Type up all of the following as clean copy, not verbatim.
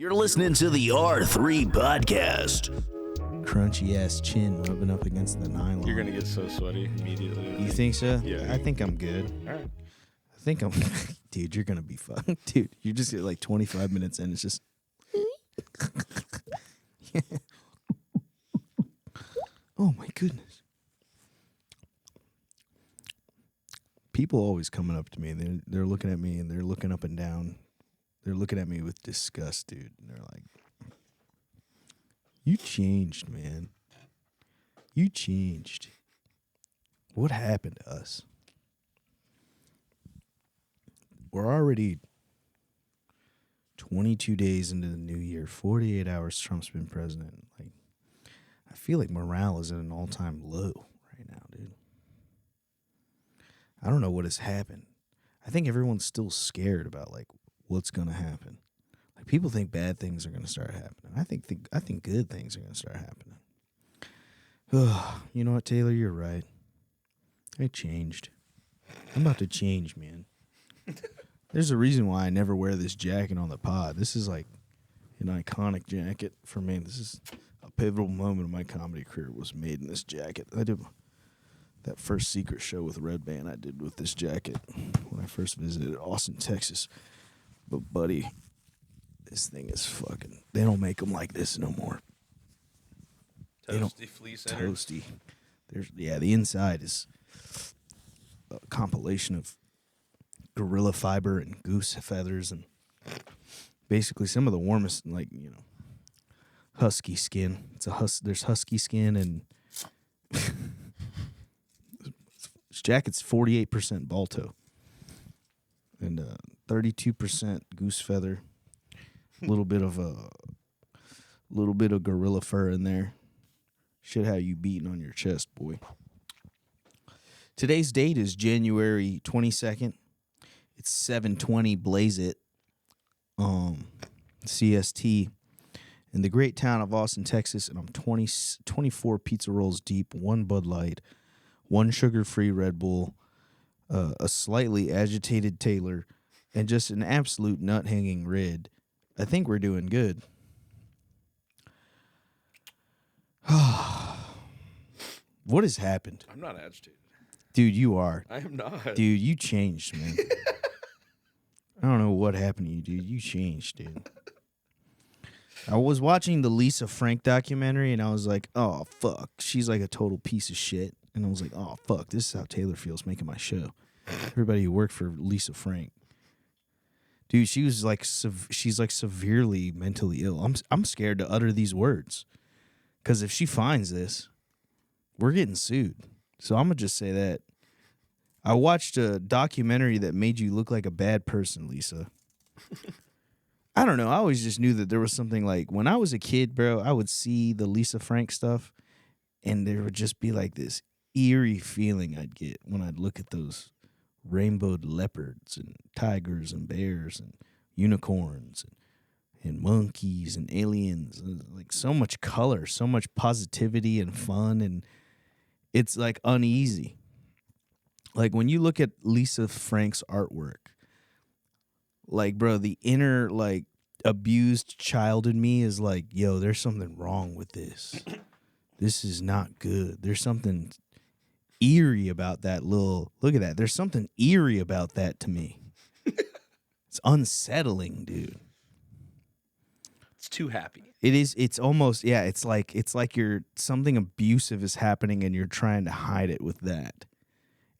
You're listening to the R3 podcast. Crunchy ass chin rubbing up against the nylon. You're gonna get so sweaty immediately. You think so? Yeah. I think I'm good. All right. I think I'm. Dude, you're gonna be fun. Dude, you just get like 25 minutes in. It's just. Oh my goodness. People always coming up to me. They're looking at me and they're looking up and down. They're looking at me with disgust, dude. And they're like, "You changed, man. You changed. What happened to us?" We're already 22 days into the new year. 48 hours Trump's been president. Like, I feel like morale is at an all-time low right now, dude. I don't know what has happened. I think everyone's still scared about like what's going to happen. Like, people think bad things are going to start happening. I think good things are going to start happening. You know what, Taylor? You're right. I changed. I'm about to change, man. There's a reason why I never wear this jacket on the pod. This is like an iconic jacket for me. This is a pivotal moment of my comedy career was made in this jacket. I did that first secret show with Red Band I did with this jacket when I first visited Austin, Texas. But, buddy, this thing is fucking... They don't make them like this no more. Toasty fleece center. Toasty. The inside is a compilation of gorilla fiber and goose feathers and basically some of the warmest, like, you know, husky skin. There's husky skin and this jacket's 48% Balto and 32% goose feather. A little bit of gorilla fur in there. Should have you beating on your chest, boy. Today's date is January 22nd. It's 7:20 Blaze It CST in the great town of Austin, Texas, and I'm 24 pizza rolls deep, 1 Bud Light, 1 sugar-free Red Bull, a slightly agitated Taylor, and just an absolute nut-hanging Rid. I think we're doing good. What has happened? I'm not agitated. Dude, you are. I am not. Dude, you changed, man. I don't know what happened to you, dude. You changed, dude. I was watching the Lisa Frank documentary, and I was like, oh, fuck. She's like a total piece of shit. And I was like, oh, fuck. This is how Taylor feels making my show. Everybody who worked for Lisa Frank. Dude, she was like, she's like severely mentally ill. I'm scared to utter these words. Because if she finds this, we're getting sued. So I'm going to just say that. I watched a documentary that made you look like a bad person, Lisa. I don't know. I always just knew that there was something like, when I was a kid, bro, I would see the Lisa Frank stuff, and there would just be like this eerie feeling I'd get when I'd look at those rainbowed leopards and tigers and bears and unicorns and monkeys and aliens. Like, so much color, so much positivity and fun, and it's like uneasy. Like, when you look at Lisa Frank's artwork, like, bro, the inner, like, abused child in me is like, yo, there's something wrong with this. This is not good. There's something eerie about that little, look at that. There's something eerie about that to me. It's unsettling, dude. It's too happy. It is. It's almost, yeah, it's like you're, something abusive is happening and you're trying to hide it with that.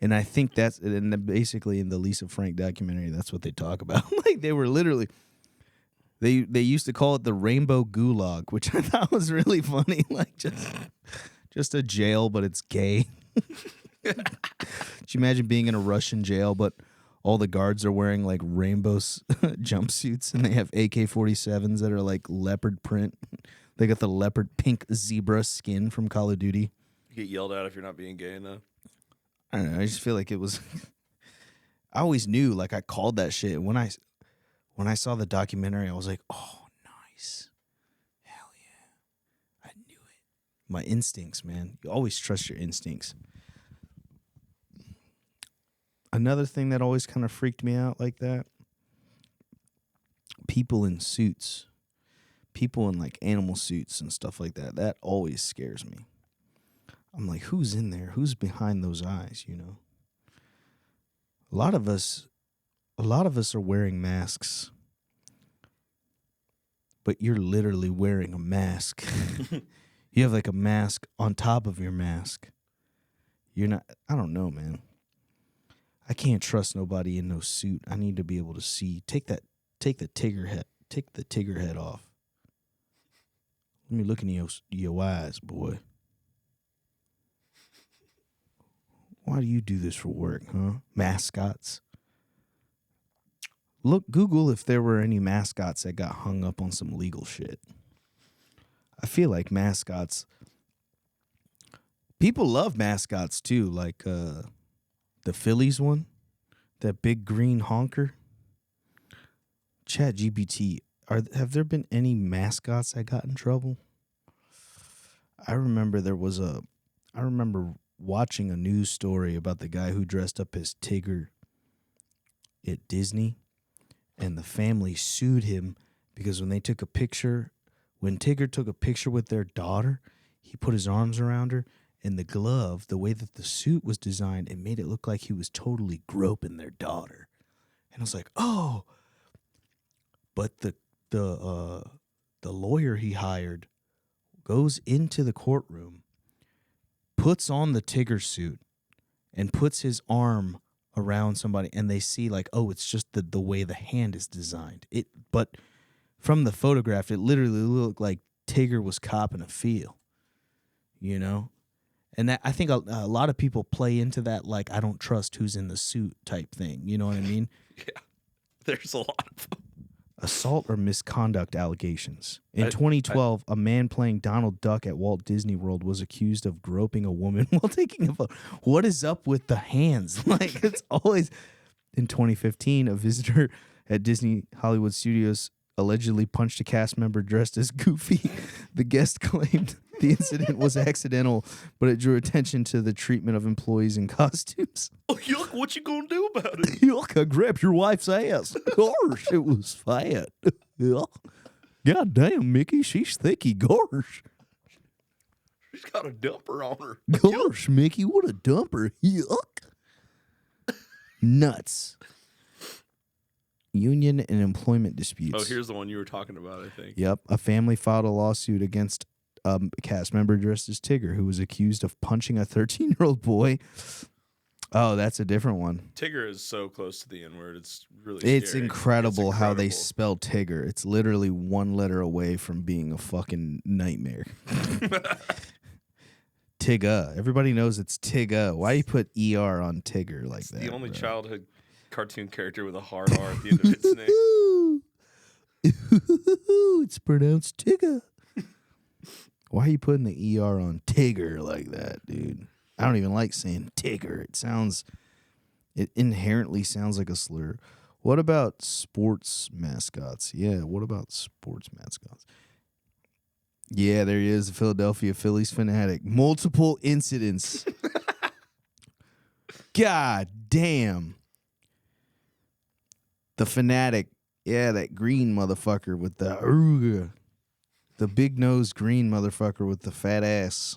And I think that's, and basically in the Lisa Frank documentary, that's what they talk about. Like, they were literally, they used to call it the rainbow gulag, which I thought was really funny. Like, just a jail, but it's gay. Could you imagine being in a Russian jail, but all the guards are wearing like rainbow jumpsuits and they have AK-47s that are like leopard print. They got the leopard pink zebra skin from Call of Duty. You get yelled at if you're not being gay enough. I don't know. I just feel like it was. I always knew, like, I called that shit. When I saw the documentary, I was like, oh, nice. Hell yeah. I knew it. My instincts, man. You always trust your instincts. Another thing that always kind of freaked me out like that, people in suits. people in like animal suits and stuff like that. That always scares me. I'm like, who's in there? Who's behind those eyes, you know? A lot of us are wearing masks. But you're literally wearing a mask. You have like a mask on top of your mask. You're not, I don't know, man. I can't trust nobody in no suit. I need to be able to see. Take the Tigger head off. Let me look in your eyes, boy. Why do you do this for work, huh? Mascots. Google if there were any mascots that got hung up on some legal shit. I feel like mascots, people love mascots too, like the Phillies one, that big green honker. ChatGPT, have there been any mascots that got in trouble? I remember watching a news story about the guy who dressed up as Tigger at Disney, and the family sued him because when Tigger took a picture with their daughter, he put his arms around her, and the glove, the way that the suit was designed, it made it look like he was totally groping their daughter. And I was like, oh. But the lawyer he hired goes into the courtroom, puts on the Tigger suit, and puts his arm around somebody, and they see like, oh, it's just the way the hand is designed. But from the photograph, it literally looked like Tigger was copping a feel, you know? And that, I think a lot of people play into that, like, I don't trust who's in the suit type thing. You know what I mean? Yeah, there's a lot of them. Assault or misconduct allegations. In 2012, a man playing Donald Duck at Walt Disney World was accused of groping a woman while taking a photo. What is up with the hands? Like, it's always... In 2015, a visitor at Disney Hollywood Studios allegedly punched a cast member dressed as Goofy. The guest claimed the incident was accidental, but it drew attention to the treatment of employees in costumes. Oh, yuck, what you gonna do about it? Yuck, I grabbed your wife's ass. Gosh, it was fat. Yuck. God damn, Mickey, she's thicky. Gosh. She's got a dumper on her. Gosh, Mickey, what a dumper. Yuck. Nuts. Union and employment disputes. Oh, here's the one you were talking about, I think. Yep. A family filed a lawsuit against a cast member dressed as Tigger who was accused of punching a 13-year-old boy. Oh, that's a different one. Tigger is so close to the N-word. It's really It's scary. incredible It's how they incredible. spell Tigger. It's literally one letter away from being a fucking nightmare. Tigger. Everybody knows it's Tigger. Why you put ER on Tigger like It's that? the only bro? childhood cartoon character with a hard R at the end of its name. It's pronounced Tigger. Why are you putting the ER on Tigger like that, dude? I don't even like saying Tigger. It inherently sounds like a slur. What about sports mascots? Yeah, what about sports mascots? Yeah, there he is, the Philadelphia Phillies fanatic. Multiple incidents. God damn. The fanatic. Yeah, that green motherfucker with the big-nosed green motherfucker with the fat ass.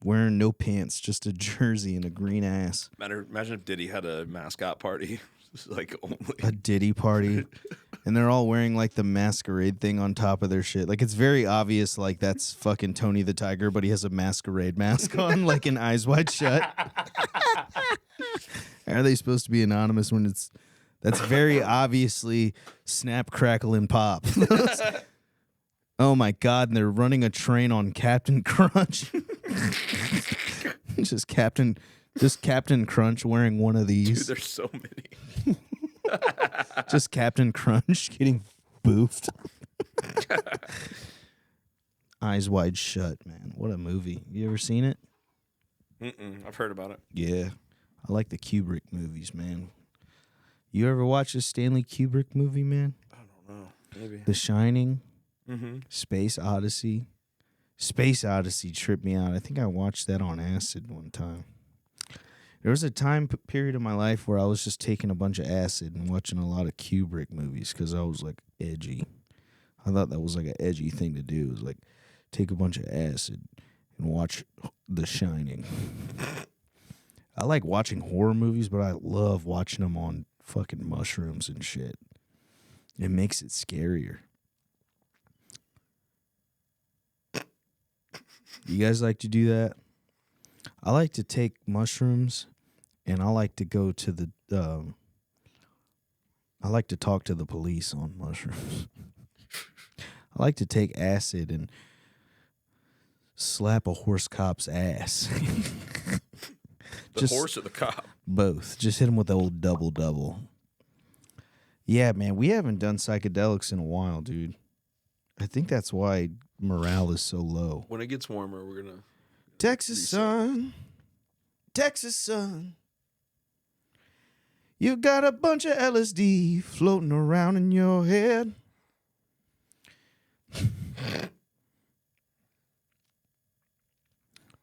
Wearing no pants, just a jersey and a green ass. Imagine if Diddy had a mascot party. Like only A Diddy party. And they're all wearing like the masquerade thing on top of their shit. Like it's very obvious like that's fucking Tony the Tiger, but he has a masquerade mask on, like in Eyes Wide Shut. Are they supposed to be anonymous when that's very obviously Snap, Crackle, and Pop. Oh my God, and they're running a train on Captain Crunch. just Captain Crunch wearing one of these. Dude, there's so many. Just Captain Crunch getting boofed. Eyes Wide Shut, man. What a movie. You ever seen it? I've heard about it. Yeah. I like the Kubrick movies, man. You ever watch a Stanley Kubrick movie, man? I don't know. Maybe. The Shining, Mm-hmm. Space Odyssey. Space Odyssey tripped me out. I think I watched that on acid one time. There was a time period of my life where I was just taking a bunch of acid and watching a lot of Kubrick movies because I was like edgy. I thought that was like an edgy thing to do. It was like take a bunch of acid and watch The Shining. I like watching horror movies, but I love watching them on fucking mushrooms and shit. It makes it scarier. You guys like to do that? I like to take mushrooms, and I like to go to the. I like to talk to the police on mushrooms. I like to take acid and slap a horse cop's ass. The horse or the cop? Both. Just hit him with the old double. Yeah, man, we haven't done psychedelics in a while, dude. I think that's why morale is so low. When it gets warmer, we're gonna Texas sun, you got a bunch of LSD floating around in your head.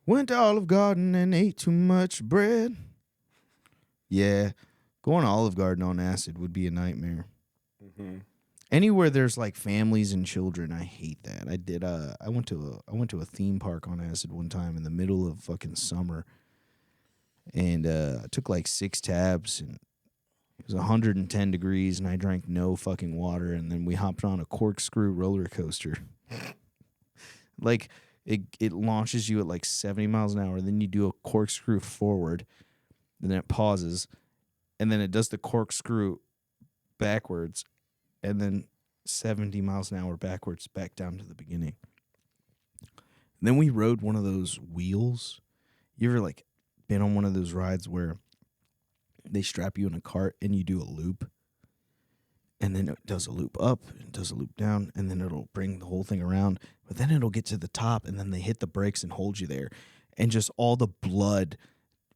Went to Olive Garden and ate too much bread. Yeah, going to Olive Garden on acid would be a nightmare. Mm-hmm. Anywhere there's like families and children, I hate that. I went to a theme park on acid one time in the middle of fucking summer, and I took like 6 tabs, and it was 110 degrees, and I drank no fucking water, and then we hopped on a corkscrew roller coaster. Like it launches you at like 70 miles an hour, then you do a corkscrew forward, and then it pauses, and then it does the corkscrew backwards, and then 70 miles an hour backwards back down to the beginning. And then we rode one of those wheels. You ever like been on one of those rides where they strap you in a cart and you do a loop, and then it does a loop up and does a loop down, and then it'll bring the whole thing around, but then it'll get to the top, and then they hit the brakes and hold you there, and just all the blood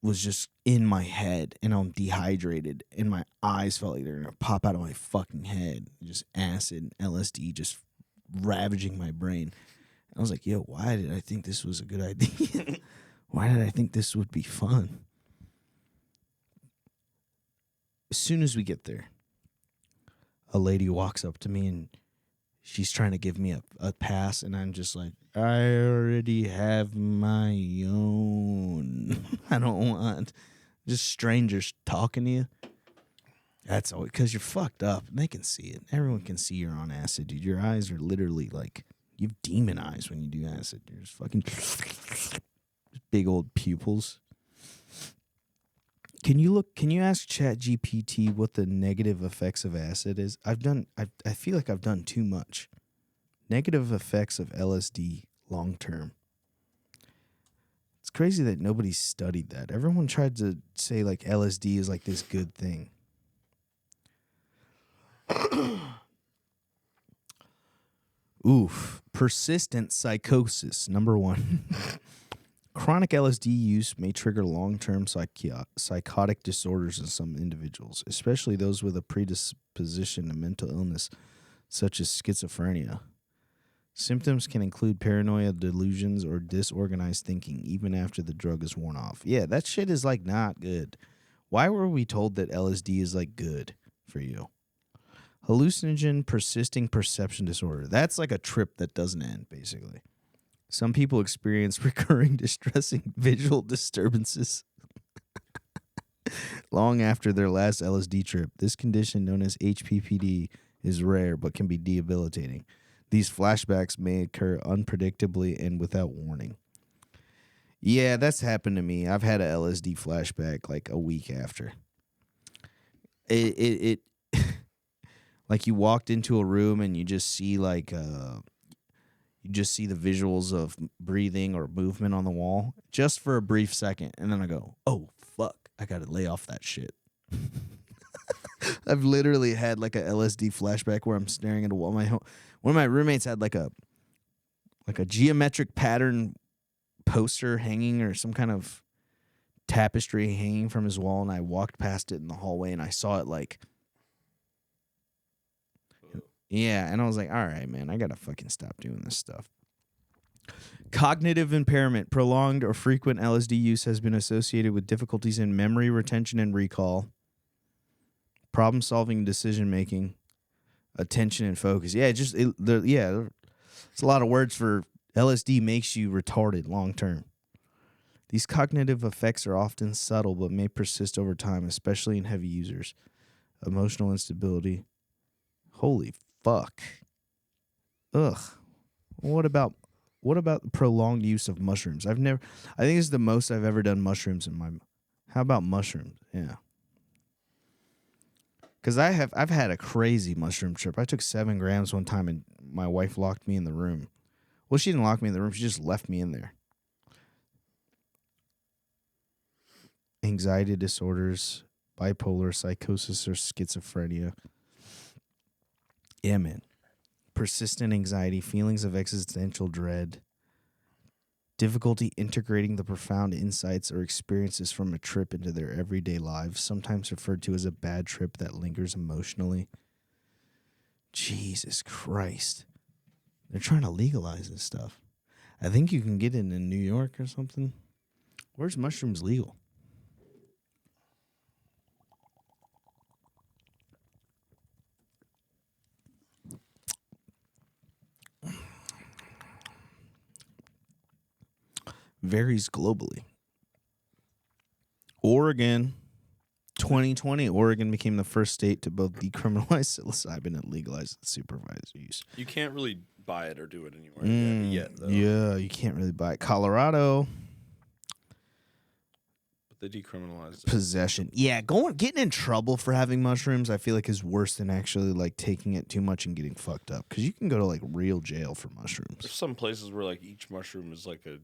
was just in my head, and I'm dehydrated, and my eyes felt like they're gonna pop out of my fucking head. Just acid and LSD just ravaging my brain. I was like, yo, why did I think this was a good idea? Why did I think this would be fun? As soon as we get there, a lady walks up to me and she's trying to give me a pass, and I'm just like, I already have my own. I don't want just strangers talking to you. That's all because you're fucked up. They can see it. Everyone can see you're on acid, dude. Your eyes are literally like, you have demon eyes when you do acid. You're just fucking big old pupils. Can you ask ChatGPT what the negative effects of acid is? I feel like I've done too much. Negative effects of LSD long term. It's crazy that nobody's studied that. Everyone tried to say like LSD is like this good thing. Oof. Persistent psychosis, number 1. Chronic LSD use may trigger long-term psychotic disorders in some individuals, especially those with a predisposition to mental illness, such as schizophrenia. Symptoms can include paranoia, delusions, or disorganized thinking, even after the drug is worn off. Yeah, that shit is, like, not good. Why were we told that LSD is, like, good for you? Hallucinogen persisting perception disorder. That's like a trip that doesn't end, basically. Some people experience recurring distressing visual disturbances long after their last LSD trip. This condition, known as HPPD, is rare but can be debilitating. These flashbacks may occur unpredictably and without warning. Yeah, that's happened to me. I've had a LSD flashback like a week after. It like you walked into a room and you just see like you just see the visuals of breathing or movement on the wall just for a brief second, and then I go, oh fuck, I gotta lay off that shit. I've literally had like a LSD flashback where I'm staring at a wall. One of my roommates had like a geometric pattern poster hanging or some kind of tapestry hanging from his wall, and I walked past it in the hallway and I saw it like, yeah, and I was like, all right, man, I gotta fucking stop doing this stuff. Cognitive impairment. Prolonged or frequent LSD use has been associated with difficulties in memory retention and recall, problem-solving, decision-making, attention and focus. Yeah, it's a lot of words for LSD makes you retarded long term. These cognitive effects are often subtle but may persist over time, especially in heavy users. Emotional instability. Holy fuck. Ugh. What about the prolonged use of mushrooms? I think this is the most I've ever done mushrooms in my. How about mushrooms? Yeah. Because I've had a crazy mushroom trip. I took 7 grams one time and my wife locked me in the room. Well, she didn't lock me in the room. She just left me in there. Anxiety disorders, bipolar, psychosis, or schizophrenia. Yeah, man. Persistent anxiety, feelings of existential dread, difficulty integrating the profound insights or experiences from a trip into their everyday lives, sometimes referred to as a bad trip that lingers emotionally. Jesus Christ. They're trying to legalize this stuff. I think you can get it in New York or something. Where's mushrooms legal? Varies globally. Oregon, 2020, Oregon became the first state to both decriminalize psilocybin and legalize its supervised use. You can't really buy it or do it anymore yet, though. Yeah, you can't really buy it. Colorado, But they decriminalized it. possession. Yeah, getting in trouble for having mushrooms, I feel like is worse than actually like taking it too much and getting fucked up. Because you can go to like real jail for mushrooms. There's some places where like each mushroom is like a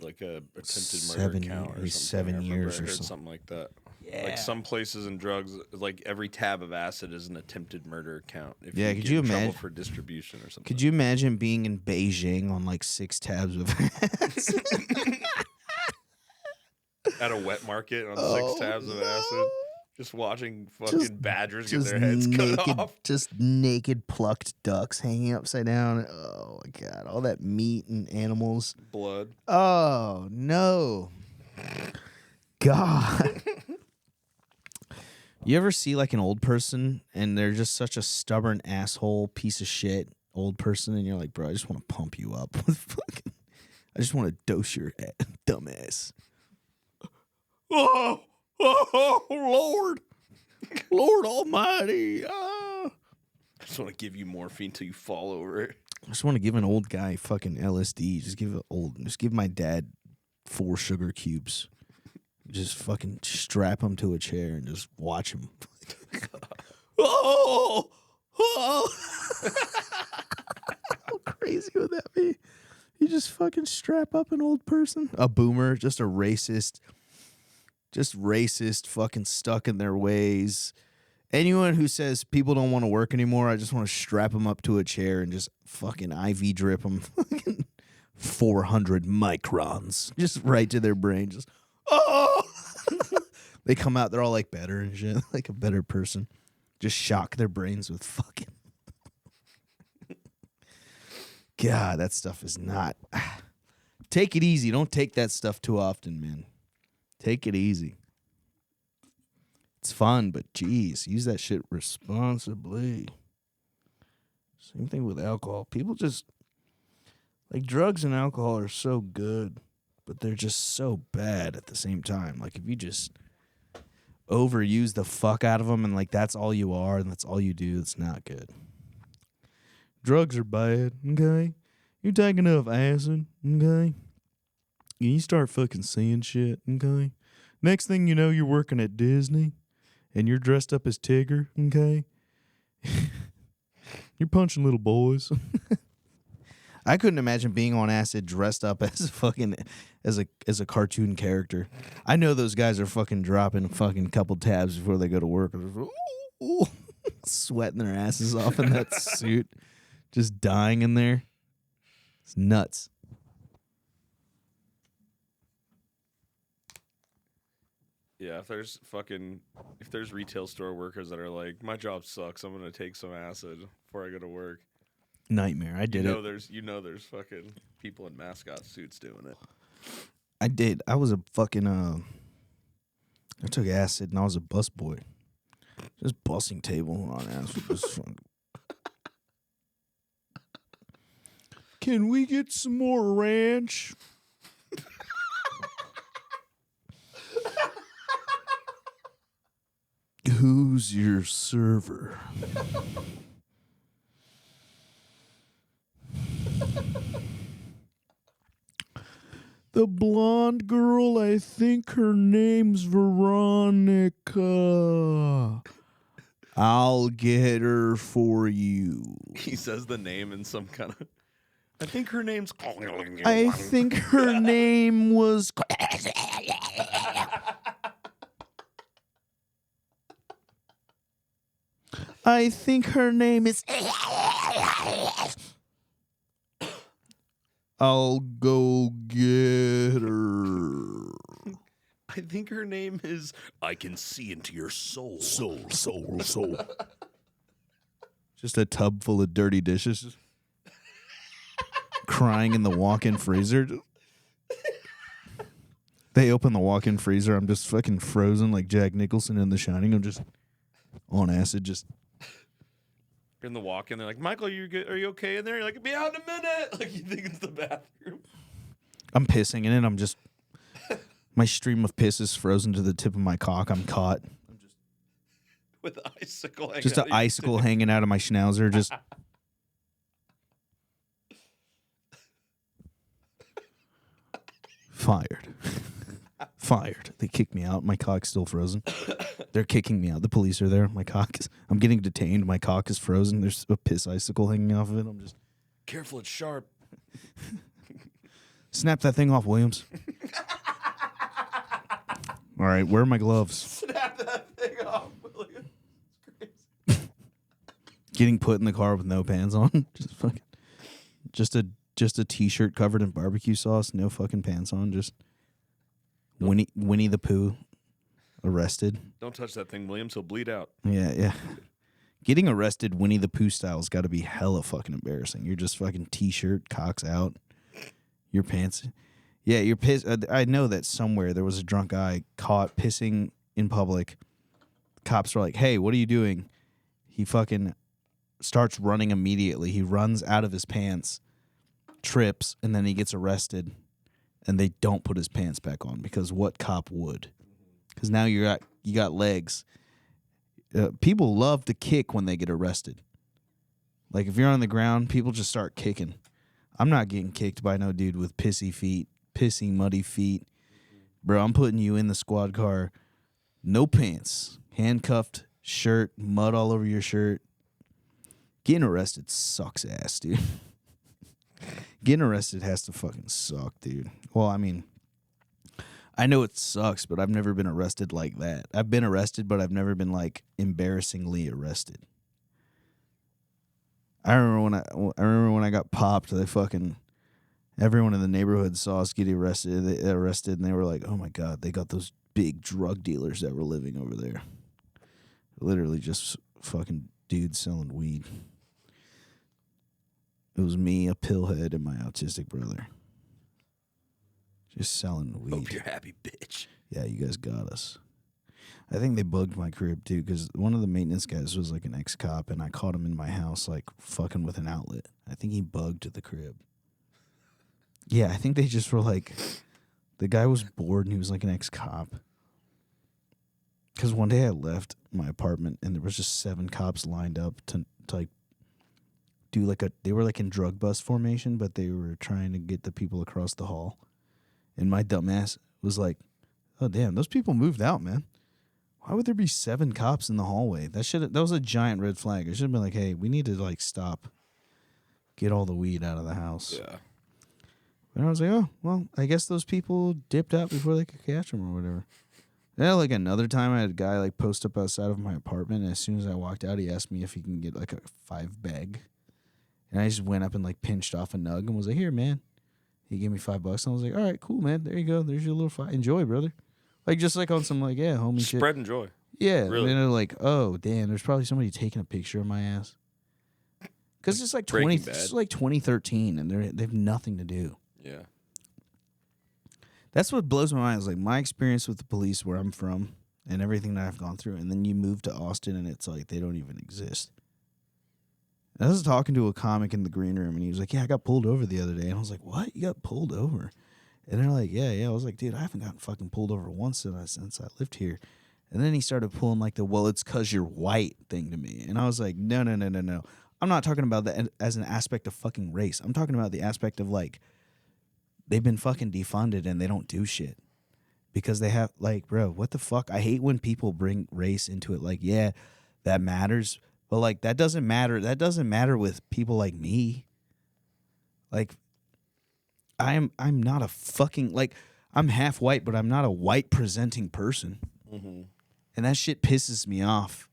attempted 7 murder count or years, something. 7 years I or heard something like that. Yeah. Like some places in drugs, like every tab of acid is an attempted murder count. If Yeah, you could get you in trouble imagine- for distribution or something? Could you imagine being in Beijing on like 6 tabs of acid? At a wet market on Oh, 6 tabs of acid, just watching fucking badgers get just their heads naked, cut off. just naked plucked ducks hanging upside down. Oh my god, all that meat and animals. Blood. Oh no, God. You ever see like an old person and they're just such a stubborn asshole piece of shit old person, and you're like, bro, I just want to pump you up with fucking. I just want to dose your dumbass. Oh, Lord. Lord Almighty. I just want to give you morphine till you fall over it. I just want to give an old guy fucking LSD. Just give my dad 4 sugar cubes. Just fucking strap him to a chair and just watch him. Oh! How crazy would that be? You just fucking strap up an old person. A boomer, just a racist. Just racist, fucking stuck in their ways. Anyone who says people don't want to work anymore, I just want to strap them up to a chair and just fucking IV drip them. Fucking 400 microns. Just right to their brain. Just, oh! They come out, they're all like better and shit. Like a better person. Just shock their brains with fucking. God, that stuff is not. Take it easy. Don't take that stuff too often, man. Take it easy. It's fun, but geez, use that shit responsibly. Same thing with alcohol. People just like drugs and alcohol are so good, but they're just so bad at the same time. Like if you just overuse the fuck out of them and like that's all you are and that's all you do, it's not good. Drugs are bad, okay? You take enough acid, okay? You start fucking seeing shit, okay? Next thing you know, you're working at Disney and you're dressed up as Tigger, okay? You're punching little boys. I couldn't imagine being on acid dressed up as a fucking as a cartoon character. I know those guys are fucking dropping a fucking couple tabs before they go to work. Ooh, sweating their asses off in that suit, just dying in there. It's nuts. Yeah, if there's retail store workers that are like, my job sucks, I'm gonna take some acid before I go to work. Nightmare. I did it. There's fucking people in mascot suits doing it. I did. I was a fucking I took acid and I was a bus boy. Just bussing table on acid. Can we get some more ranch? Who's your server? The blonde girl, I think her name's Veronica. I'll get her for you. He says the name in some kind of. I think her name's. I think her name was. I think her name is. I'll go get her. I think her name is. I can see into your soul. Soul. Just a tub full of dirty dishes. Crying in the walk-in freezer. They open the walk-in freezer. I'm just fucking frozen like Jack Nicholson in The Shining. I'm just on acid. Just in the walk-in, they're like, Michael, are you okay in there? You're like, be out in a minute. Like you think it's the bathroom. I'm pissing in it. I'm just my stream of piss is frozen to the tip of my cock. I'm caught. I'm just with the icicle. Just an icicle hanging out of my schnauzer. Just. Fired. They kicked me out. My cock's still frozen. They're kicking me out. The police are there. I'm getting detained. My cock is frozen. There's a piss icicle hanging off of it. I'm just. Careful, it's sharp. Snap that thing off, Williams. All right, where are my gloves? Snap that thing off, Williams. It's crazy. Getting put in the car with no pants on. Just a t-shirt covered in barbecue sauce, no fucking pants on, just Winnie the Pooh arrested. Don't touch that thing, Williams. He'll bleed out. Yeah. Getting arrested Winnie the Pooh style's got to be hella fucking embarrassing. You're just fucking t-shirt, cocks out, your pants. Yeah, you're pissed. I know that somewhere there was a drunk guy caught pissing in public. Cops were like, "Hey, what are you doing?" He fucking starts running immediately. He runs out of his pants, trips, and then he gets arrested. And they don't put his pants back on because what cop would? Because now you got legs. People love to kick when they get arrested. Like if you're on the ground, people just start kicking. I'm not getting kicked by no dude with pissy, muddy feet. Bro, I'm putting you in the squad car. No pants. Handcuffed, shirt, mud all over your shirt. Getting arrested sucks ass, dude. Getting arrested has to fucking suck, dude. Well, I mean, I know it sucks, but I've never been arrested like that. I've been arrested, but I've never been, like, embarrassingly arrested. I remember when I got popped, everyone in the neighborhood saw us get arrested, and they were like, "Oh my God, they got those big drug dealers that were living over there." Literally just fucking dudes selling weed. It was me, a pillhead, and my autistic brother. Just selling weed. Hope you're happy, bitch. Yeah, you guys got us. I think they bugged my crib, too, because one of the maintenance guys was, like, an ex-cop, and I caught him in my house, like, fucking with an outlet. I think he bugged the crib. Yeah, I think they just were, like, the guy was bored, and he was, like, an ex-cop. Because one day I left my apartment, and there was just 7 cops lined up to like, do they were like in drug bust formation, but they were trying to get the people across the hall. And my dumbass was like, "Oh damn, those people moved out, man. Why would there be 7 cops in the hallway? That was a giant red flag. I should have been like, hey, we need to like stop. Get all the weed out of the house." Yeah. And I was like, oh, well, I guess those people dipped out before they could catch them or whatever. Yeah, like another time I had a guy like post up outside of my apartment, and as soon as I walked out, he asked me if he can get like a 5 bag. And I just went up and like pinched off a nug and was like, "Here, man." He gave me $5, and I was like, "All right, cool, man. There you go. There's your little 5. Enjoy, brother." Like just like on some like, yeah, homie shit. Spread and joy. Yeah. Really? And then they're like, "Oh, damn, there's probably somebody taking a picture of my ass." Because it's like it's like 2013, and they have nothing to do. Yeah. That's what blows my mind is like my experience with the police where I'm from and everything that I've gone through. And then you move to Austin and it's like they don't even exist. I was talking to a comic in the green room, and he was like, yeah, I got pulled over the other day. And I was like, what? You got pulled over? And they're like, yeah. I was like, dude, I haven't gotten fucking pulled over once since I lived here. And then he started pulling like well, it's because you're white thing to me. And I was like, no. I'm not talking about that as an aspect of fucking race. I'm talking about the aspect of like, they've been fucking defunded and they don't do shit. Because they have, like, bro, what the fuck? I hate when people bring race into it. Like, yeah, that matters. But, like, that doesn't matter. That doesn't matter with people like me. Like, I'm not a fucking, like, I'm half white, but I'm not a white presenting person. Mm-hmm. And that shit pisses me off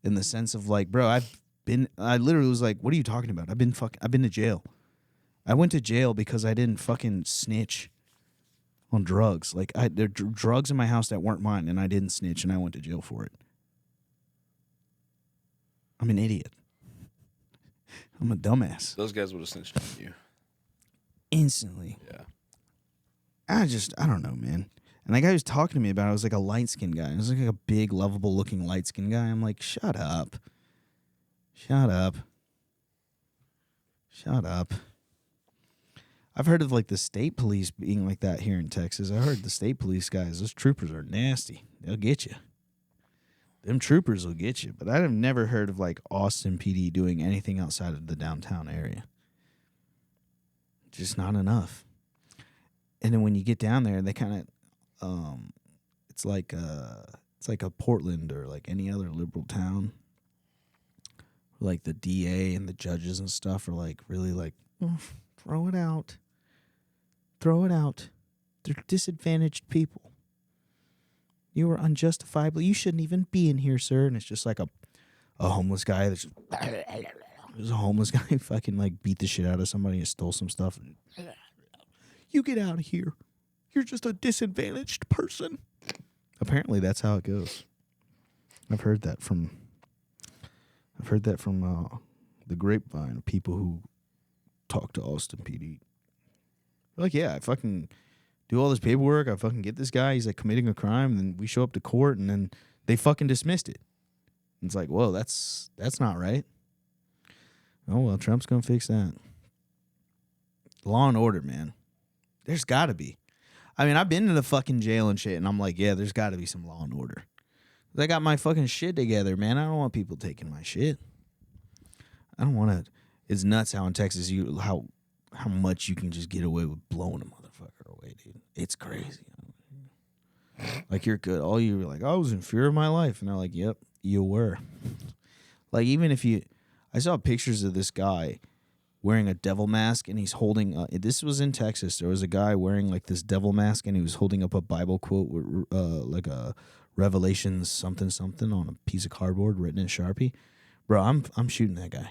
in the sense of, like, bro, I literally was like, what are you talking about? I've been to jail. I went to jail because I didn't fucking snitch on drugs. Like, there are drugs in my house that weren't mine, and I didn't snitch, and I went to jail for it. I'm an idiot. I'm a dumbass. Those guys would have snitched on you. Instantly. Yeah. I don't know, man. And that guy was talking to me about it. I was like a light-skinned guy. It was like a big, lovable-looking light-skinned guy. I'm like, shut up. Shut up. Shut up. I've heard of, like, the state police being like that here in Texas. I heard the state police guys, those troopers are nasty. They'll get you. Them troopers will get you. But I've never heard of, like, Austin PD doing anything outside of the downtown area. Just not enough. And then when you get down there, they kind of, it's like a Portland or like any other liberal town. Like the DA and the judges and stuff are like really like, throw it out. Throw it out. They're disadvantaged people. You were unjustifiably, you shouldn't even be in here, sir. And it's just like a homeless guy that's just, there's a homeless guy who fucking like beat the shit out of somebody and stole some stuff. And, you get out of here. You're just a disadvantaged person. Apparently that's how it goes. I've heard that from the grapevine of people who talk to Austin PD. They're like, yeah, I fucking do all this paperwork. I fucking get this guy. He's like committing a crime. And then we show up to court and then they fucking dismissed it. And it's like, whoa, that's not right. Oh, well, Trump's going to fix that. Law and order, man. There's got to be. I mean, I've been to the fucking jail and shit, and I'm like, yeah, there's got to be some law and order. I got my fucking shit together, man. I don't want people taking my shit. I don't want to. It's nuts how in Texas how much you can just get away with blowing a motherfucker away, dude. It's crazy. Like, you're good. All you were like, I was in fear of my life. And they're like, yep, you were. Like, even if I saw pictures of this guy wearing a devil mask, and he's holding, this was in Texas. There was a guy wearing, like, this devil mask, and he was holding up a Bible quote with, like, a Revelations something on a piece of cardboard written in Sharpie. Bro, I'm shooting that guy.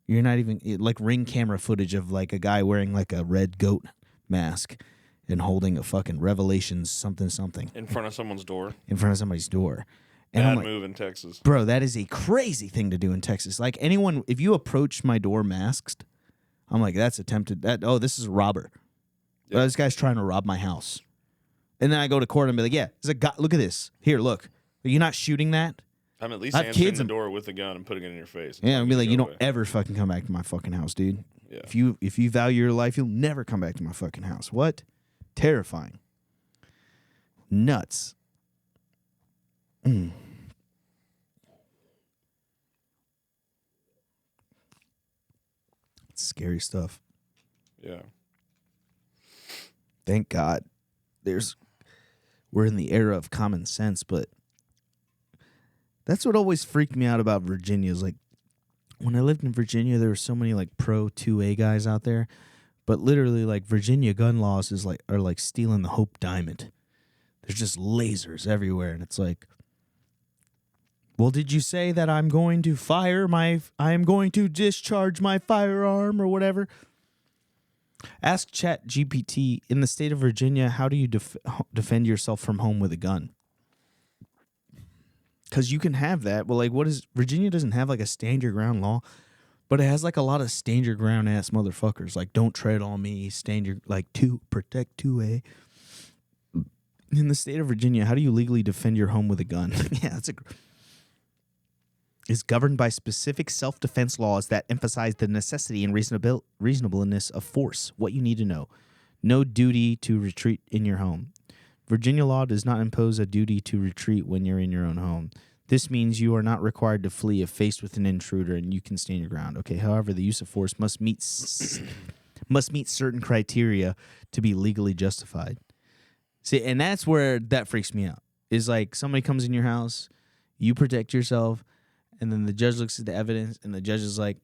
You're not even, like, ring camera footage of, like, a guy wearing, like, a red goat mask and holding a fucking Revelations something. In front of someone's door? In front of somebody's door. And Bad I'm like, move in Texas. Bro, that is a crazy thing to do in Texas. Like, anyone, if you approach my door masked, I'm like, that's attempted, this is a robber. Yep. This guy's trying to rob my house. And then I go to court and be like, yeah, there's a guy, look at this. Here, look. Are you not shooting that? I'm at least I have answering kids the and- door with a gun and putting it in your face. Yeah, I'd be like, you don't away. ever fucking come back to my fucking house, dude. Yeah. If you value your life, you'll never come back to my fucking house. What? Terrifying. Nuts. It's scary stuff. Yeah. Thank God. We're in the era of common sense, but that's what always freaked me out about Virginia is like when I lived in Virginia, there were so many like pro 2A guys out there, but literally like Virginia gun laws are like stealing the Hope Diamond. There's just lasers everywhere, and it's like, well, did you say that I'm going to discharge my firearm or whatever? Ask ChatGPT, in the state of Virginia, how do you defend yourself from home with a gun? Because you can have that. Well, like, Virginia doesn't have like a stand your ground law, but it has like a lot of stand your ground ass motherfuckers. Like, don't tread on me, to protect 2A. In the state of Virginia, how do you legally defend your home with a gun? Yeah, is governed by specific self-defense laws that emphasize the necessity and reasonableness of force. What you need to know. No duty to retreat in your home. Virginia law does not impose a duty to retreat when you're in your own home. This means you are not required to flee if faced with an intruder, and you can stand your ground. Okay. However, the use of force must meet certain criteria to be legally justified. See, and that's where that freaks me out. Is like somebody comes in your house, you protect yourself, and then the judge looks at the evidence, and the judge is like,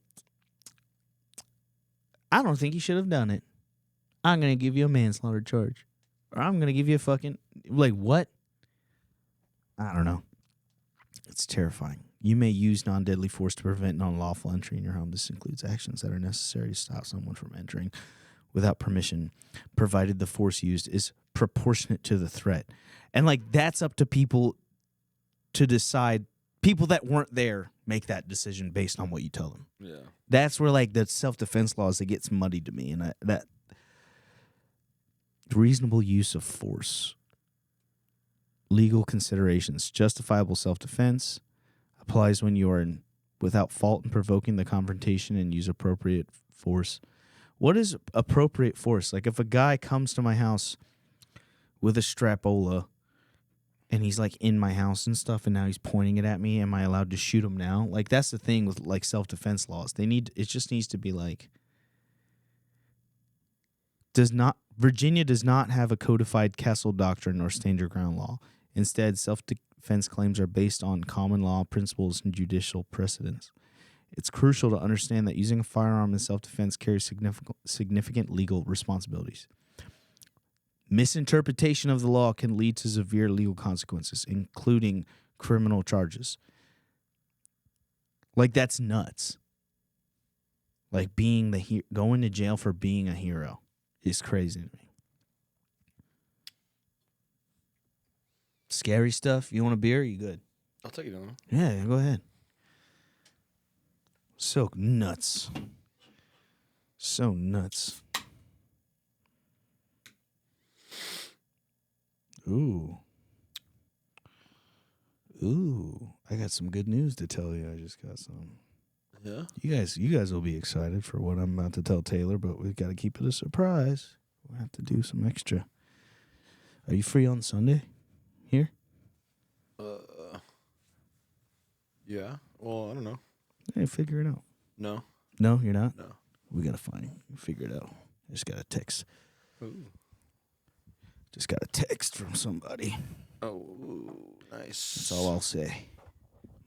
I don't think you should have done it. I'm going to give you a manslaughter charge. Or I'm going to give you a fucking... Like, what? I don't know. It's terrifying. You may use non-deadly force to prevent non-lawful entry in your home. This includes actions that are necessary to stop someone from entering without permission, provided the force used is proportionate to the threat. And, like, that's up to people to decide. People that weren't there make that decision based on what you tell them. Yeah. That's where, like, the self-defense laws, it gets muddied to me. And that reasonable use of force, legal considerations, justifiable self-defense applies when you are without fault in provoking the confrontation and use appropriate force. What is appropriate force? Like, if a guy comes to my house with a strapola and he's like in my house and stuff, and now he's pointing it at me, am I allowed to shoot him now? Like, that's the thing with like self-defense laws. It just needs to be like, Virginia does not have a codified castle doctrine or stand your ground law. Instead, self-defense claims are based on common law principles and judicial precedents. It's crucial to understand that using a firearm in self-defense carries significant legal responsibilities. Misinterpretation of the law can lead to severe legal consequences, including criminal charges. Like, that's nuts. Like, going to jail for being a hero is crazy to me. Scary stuff. You want a beer? You good? I'll take it down. Yeah, go ahead. So nuts. So nuts. Ooh. I got some good news to tell you. I just got some. Yeah? You guys will be excited for what I'm about to tell Taylor, but we've got to keep it a surprise. We'll have to do some extra. Are you free on Sunday? Here? Yeah. Well, I don't know. Hey, figure it out. No. No, you're not? No. We got to figure it out. I just got a text. Ooh. Just got a text from somebody. Oh, nice. That's all I'll say.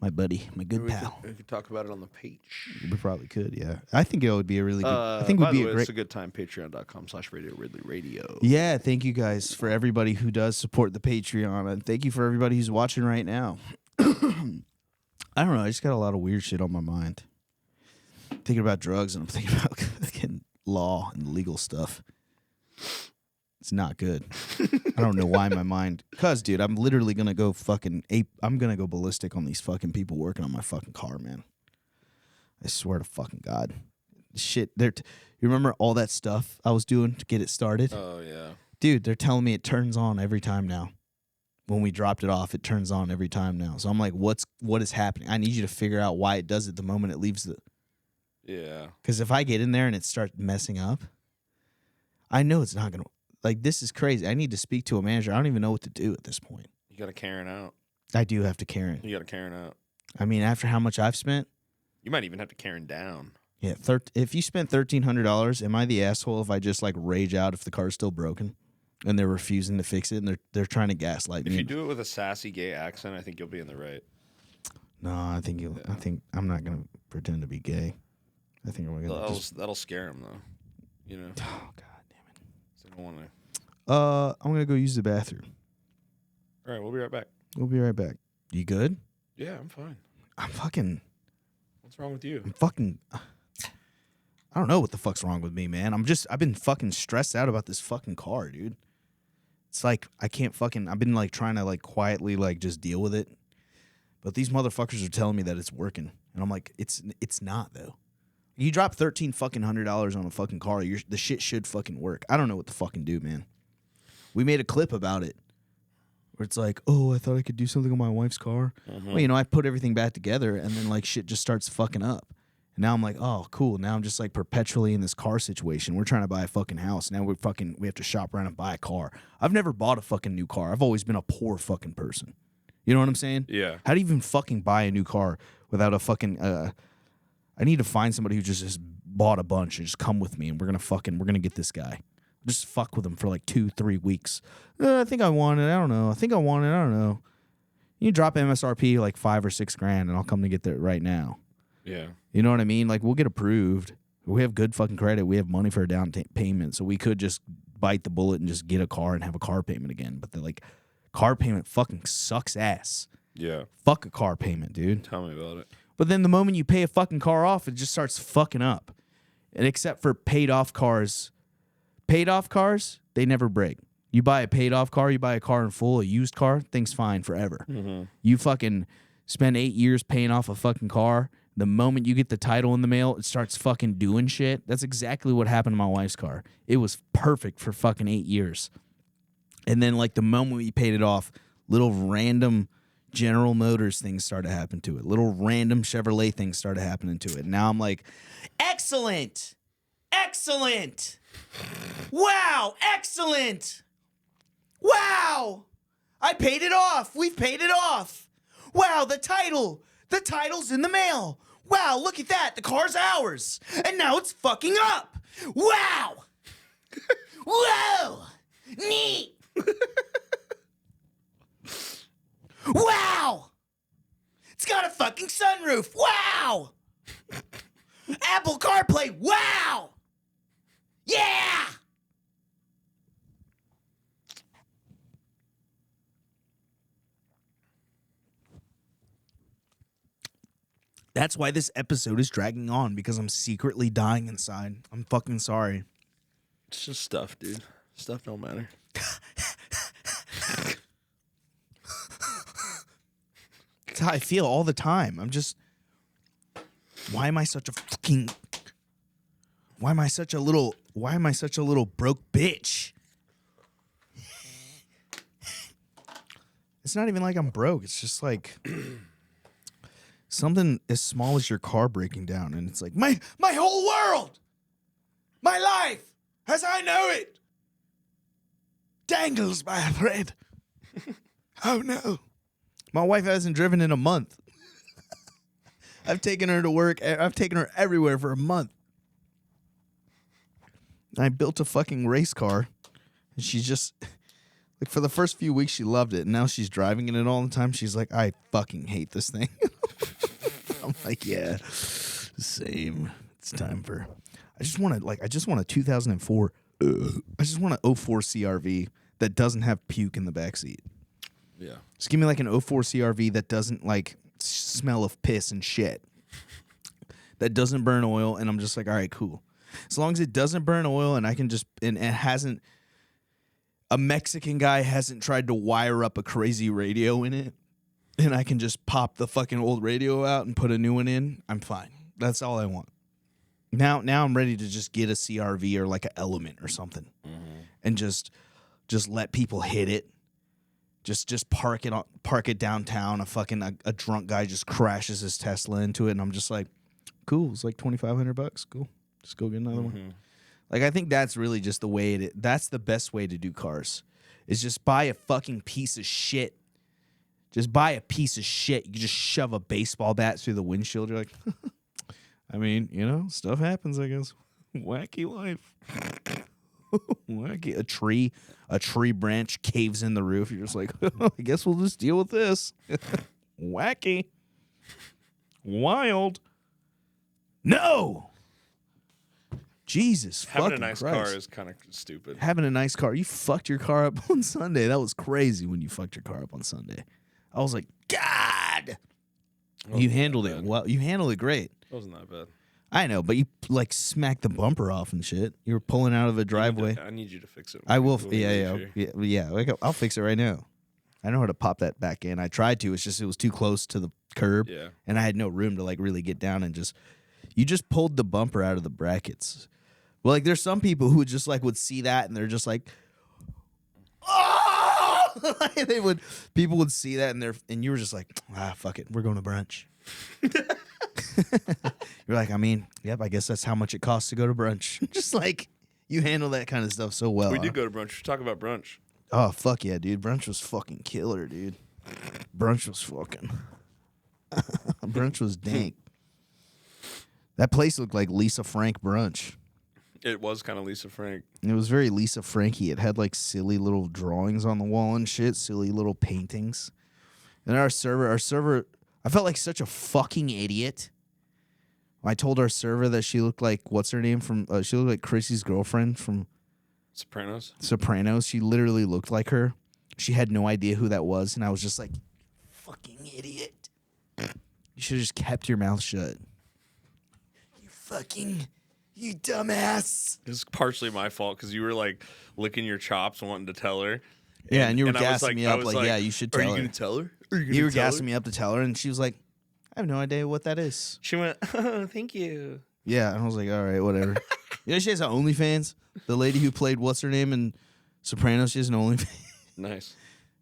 My buddy, my good pal. We could talk about it on the page. We probably could, yeah. I think it would be a really good. I think it would be a great. It's a good time. Patreon.com/Radio Ridley Radio. Yeah, thank you guys for everybody who does support the Patreon, and thank you for everybody who's watching right now. I don't know. I just got a lot of weird shit on my mind. I'm thinking about drugs, and I'm thinking about fucking law and legal stuff. It's not good. I don't know why my mind... Because, dude, I'm literally going to go fucking ape. I'm going to go ballistic on these fucking people working on my fucking car, man. I swear to fucking God. Shit. You remember all that stuff I was doing to get it started? Oh, yeah. Dude, they're telling me it turns on every time now. When we dropped it off, it turns on every time now. So I'm like, what is happening? I need you to figure out why it does it the moment it leaves the... Yeah. Because if I get in there and it starts messing up, I know it's not going to... Like, this is crazy. I need to speak to a manager. I don't even know what to do at this point. You got to Karen out. I do have to Karen. You got to Karen out. I mean, after how much I've spent. You might even have to Karen down. Yeah, if you spent $1,300, am I the asshole if I just, like, rage out if the car's still broken and they're refusing to fix it and they're trying to gaslight me? If you do it with a sassy gay accent, I think you'll be in the right. No, I think I'm not going to pretend to be gay. I think we're going to That'll scare him, though. You know? Oh, God. I don't want to. I'm going to go use the bathroom. All right, we'll be right back. We'll be right back. You good? Yeah, I'm fine. I'm fucking... What's wrong with you? I'm fucking... I don't know what the fuck's wrong with me, man. I've been fucking stressed out about this fucking car, dude. It's like, I can't fucking... I've been, like, trying to, like, quietly, like, just deal with it. But these motherfuckers are telling me that it's working. And I'm like, it's not, though. You drop $1,300 on a fucking car, the shit should fucking work. I don't know what to fucking do, man. We made a clip about it. where it's like, oh, I thought I could do something on my wife's car. Well, you know, I put everything back together, and then like shit just starts fucking up. And now I'm like, oh, cool. Now I'm just like perpetually in this car situation. We're trying to buy a fucking house. Now we have to shop around and buy a car. I've never bought a fucking new car. I've always been a poor fucking person. You know what I'm saying? Yeah. How do you even fucking buy a new car without a fucking? I need to find somebody who just has bought a bunch and just come with me, and we're gonna get this guy. Just fuck with him for like 2-3 weeks. I think I want it. I don't know. I think I want it. I don't know. You drop MSRP like $5 or $6 grand, and I'll come to get there right now. Yeah. You know what I mean? Like, we'll get approved. We have good fucking credit. We have money for a down payment, so we could just bite the bullet and just get a car and have a car payment again. But the like, car payment fucking sucks ass. Yeah. Fuck a car payment, dude. Tell me about it. But then the moment you pay a fucking car off, it just starts fucking up. And except for paid off cars, they never break. You buy a paid off car, you buy a car in full, a used car, thing's fine forever. You fucking spend 8 years paying off a fucking car. The moment you get the title in the mail, it starts fucking doing shit. That's exactly what happened to my wife's car. It was perfect for fucking 8 years. And then like the moment we paid it off, little random General Motors things started happening to it. Little random Chevrolet things started happening to it. Now I'm like, excellent. Excellent. Wow, excellent. Wow. I paid it off. We've paid it off. Wow, the title's in the mail. Wow, look at that. The car's ours. And now it's fucking up. Wow. Whoa. Neat. Wow. It's got a fucking sunroof. Wow. Apple CarPlay. Wow. Yeah. That's why this episode is dragging on, because I'm secretly dying inside. I'm fucking sorry. It's just stuff, dude. Stuff don't matter. That's how I feel all the time. Why am I such a little broke bitch? It's not even like I'm broke. It's just like something as small as your car breaking down, and it's like my whole world, my life as I know it, dangles by a thread. Oh no. My wife hasn't driven in a month. I've taken her to work. I've taken her everywhere for a month. I built a fucking race car, and she just, like, for the first few weeks, she loved it. And now she's driving in it all the time. She's like, I fucking hate this thing. I'm like, yeah, same. It's time for, I just want a 2004, I just want an 04 CRV that doesn't have puke in the backseat. Yeah. Just give me like an 04 CRV that doesn't like smell of piss and shit. That doesn't burn oil, and I'm just like, all right, cool. As long as it doesn't burn oil, and I can just, and it hasn't, a Mexican guy hasn't tried to wire up a crazy radio in it, and I can just pop the fucking old radio out and put a new one in, I'm fine. That's all I want. Now I'm ready to just get a CRV or like an Element or something, and just let people hit it. Just park it downtown. A drunk guy just crashes his Tesla into it, and I'm just like, cool. It's like $2,500. Cool. Just go get another one. Like, I think that's really just the way that's the best way to do cars. Is just buy a fucking piece of shit. Just buy a piece of shit. You just shove a baseball bat through the windshield. You're like, I mean, you know, stuff happens, I guess. Wacky life. Wacky. A tree branch caves in the roof. You're just like, I guess we'll just deal with this. Wacky. Wild. No. Jesus Having a fucking nice Christ. car is kind of stupid. Having a nice car. You fucked your car up on Sunday. That was crazy when you fucked your car up on Sunday. I was like, God. You handled it well. You handled it great. It wasn't that bad. I know, but you like smacked the bumper off and shit. You were pulling out of a driveway. I need you to fix it. I will. Yeah. I'll fix it right now. I know how to pop that back in. I tried to. It's just it was too close to the curb, and I had no room to like really get down and just. You just pulled the bumper out of the brackets. Well, like there's some people who just like would see that and they're just like, oh! People would see that and you were just like, fuck it, we're going to brunch. You're like, I mean, yep, I guess that's how much it costs to go to brunch. Just like, you handle that kind of stuff so well. We did go to brunch. Let's talk about brunch. Oh, fuck yeah, dude. Brunch was fucking killer, dude. Brunch was fucking... Brunch was dank. That place looked like Lisa Frank brunch. It was kind of Lisa Frank. It was very Lisa Frankie. It had like silly little drawings on the wall and shit, silly little paintings. And our server, I felt like such a fucking idiot. I told our server that she looked like, what's her name from, she looked like Chrissy's girlfriend from Sopranos. She literally looked like her. She had no idea who that was. And I was just like, fucking idiot. You should have just kept your mouth shut. You dumbass. It's partially my fault because you were like licking your chops wanting to tell her. Yeah, and you were gassing me up like, yeah, you should tell her. Are you going to tell her? You were gassing me up to tell her, and she was like, I have no idea what that is. She went, oh, thank you. Yeah, and I was like, all right, whatever. You know, she has an OnlyFans. The lady who played what's her name in Sopranos, she has an OnlyFans. Nice.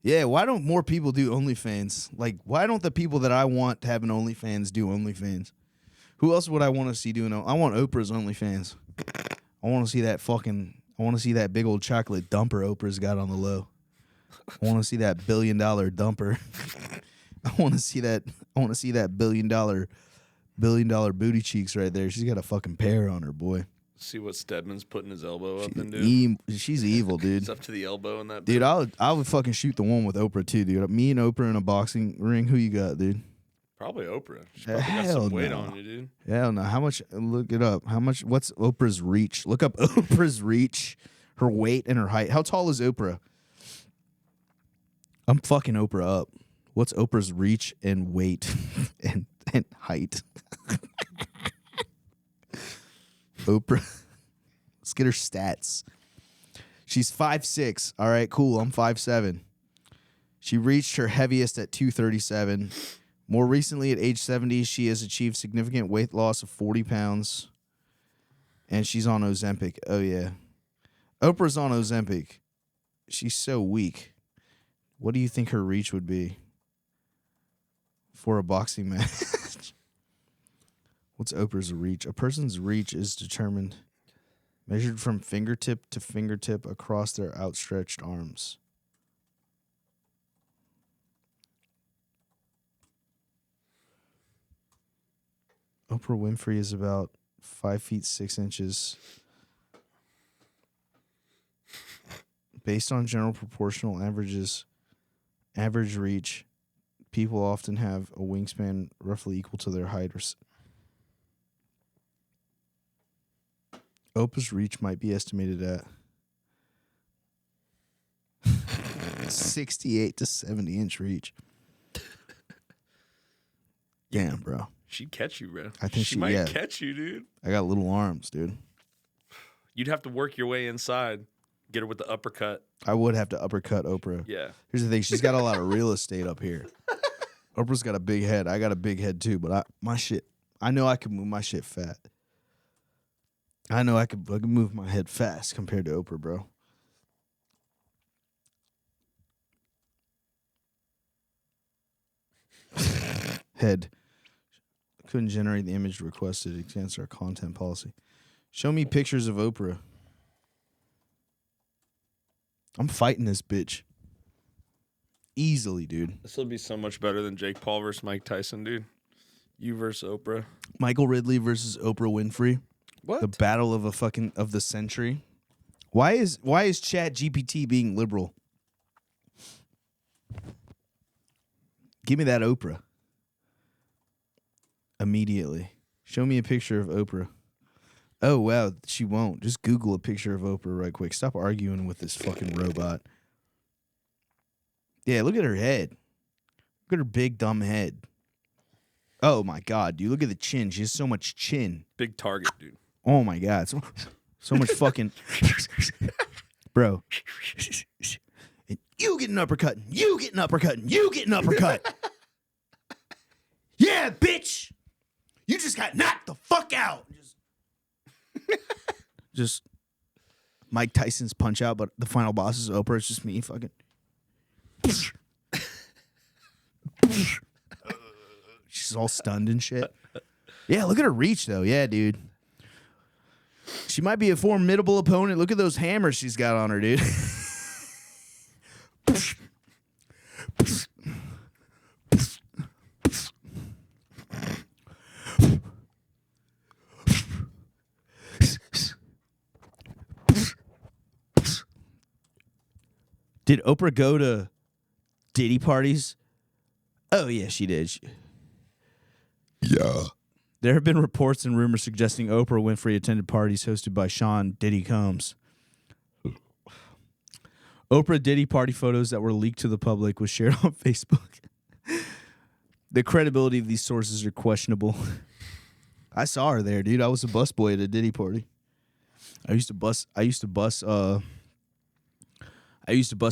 Yeah, why don't more people do OnlyFans? Like, why don't the people that I want to have an OnlyFans do OnlyFans? Who else would I want to see doing? I want Oprah's OnlyFans. I want to see that big old chocolate dumper Oprah's got on the low. I want to see that $1 billion dumper. I want to see that $1 billion booty cheeks right there. She's got a fucking pair on her, boy. See what Stedman's putting his elbow up and do. She's evil, dude. It's up to the elbow in that. Dude, I would fucking shoot the one with Oprah too, dude. Me and Oprah in a boxing ring. Who you got, dude? Probably Oprah. She's probably got some weight on you, dude. Hell no. How much? Look it up. What's Oprah's reach? Look up Oprah's reach, her weight, and her height. How tall is Oprah? I'm fucking Oprah up. What's Oprah's reach and weight and height? Oprah. Let's get her stats. She's 5'6". All right, cool. I'm 5'7". She reached her heaviest at 237. More recently, at age 70, she has achieved significant weight loss of 40 pounds. And she's on Ozempic. Oh, yeah. Oprah's on Ozempic. She's so weak. What do you think her reach would be for a boxing match? What's Oprah's reach? A person's reach is measured from fingertip to fingertip across their outstretched arms. Oprah Winfrey is about 5 feet 6 inches. Based on general proportional average reach, people often have a wingspan roughly equal to their height. Oprah's reach might be estimated at 68 to 70 inch reach. Damn, bro. She'd catch you, bro. I think she might catch you, dude. I got little arms, dude. You'd have to work your way inside. Get her with the uppercut. I would have to uppercut Oprah. Yeah. Here's the thing. She's got a lot of real estate up here. Oprah's got a big head. I got a big head too, but I know I can move my shit fat. I know I can move my head fast compared to Oprah, bro. Head. Couldn't generate the image requested against our content policy. Show me pictures of Oprah. I'm fighting this bitch. Easily, dude. This will be so much better than Jake Paul versus Mike Tyson, dude. You versus Oprah. Michael Ridley versus Oprah Winfrey. What? The battle of the century. Why is Chat GPT being liberal? Give me that Oprah. Immediately. Show me a picture of Oprah. Oh, wow. She won't. Just Google a picture of Oprah right quick. Stop arguing with this fucking robot. Yeah, look at her head. Look at her big, dumb head. Oh, my God, dude. Look at the chin. She has so much chin. Big target, dude. Oh, my God. So much fucking... Bro. And you get an uppercut. You get an uppercut. You get an uppercut. Yeah, bitch. You just got knocked the fuck out. Just Mike Tyson's Punch Out, but the final boss is Oprah. It's just me fucking. She's all stunned and shit. Yeah, look at her reach, though. Yeah, dude. She might be a formidable opponent. Look at those hammers she's got on her, dude. Did Oprah go to Diddy parties? Oh, yeah, she did. Yeah. There have been reports and rumors suggesting Oprah Winfrey attended parties hosted by Sean Diddy Combs. Oprah Diddy party photos that were leaked to the public was shared on Facebook. The credibility of these sources are questionable. I saw her there, dude. I was a busboy at a Diddy party. I used to bus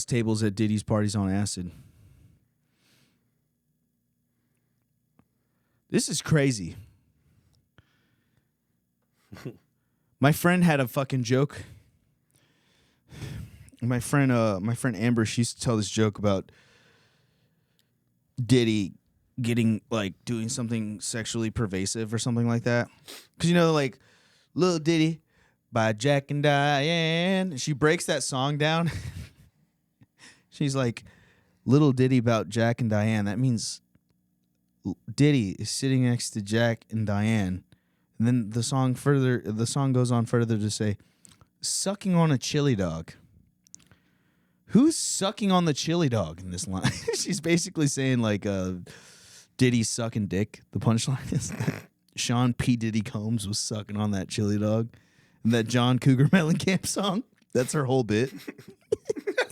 tables at Diddy's parties on acid. This is crazy. My friend had a fucking joke. My friend Amber, she used to tell this joke about Diddy getting, like, doing something sexually pervasive or something like that. Because, you know, like, Lil Diddy by Jack and Diane. She breaks that song down. She's like, Little Diddy about Jack and Diane. That means Diddy is sitting next to Jack and Diane. And then the song goes on further to say, sucking on a chili dog. Who's sucking on the chili dog in this line? She's basically saying, like, Diddy's sucking dick. The punchline is that Sean P. Diddy Combs was sucking on that chili dog. And that John Cougar Mellencamp song. That's her whole bit.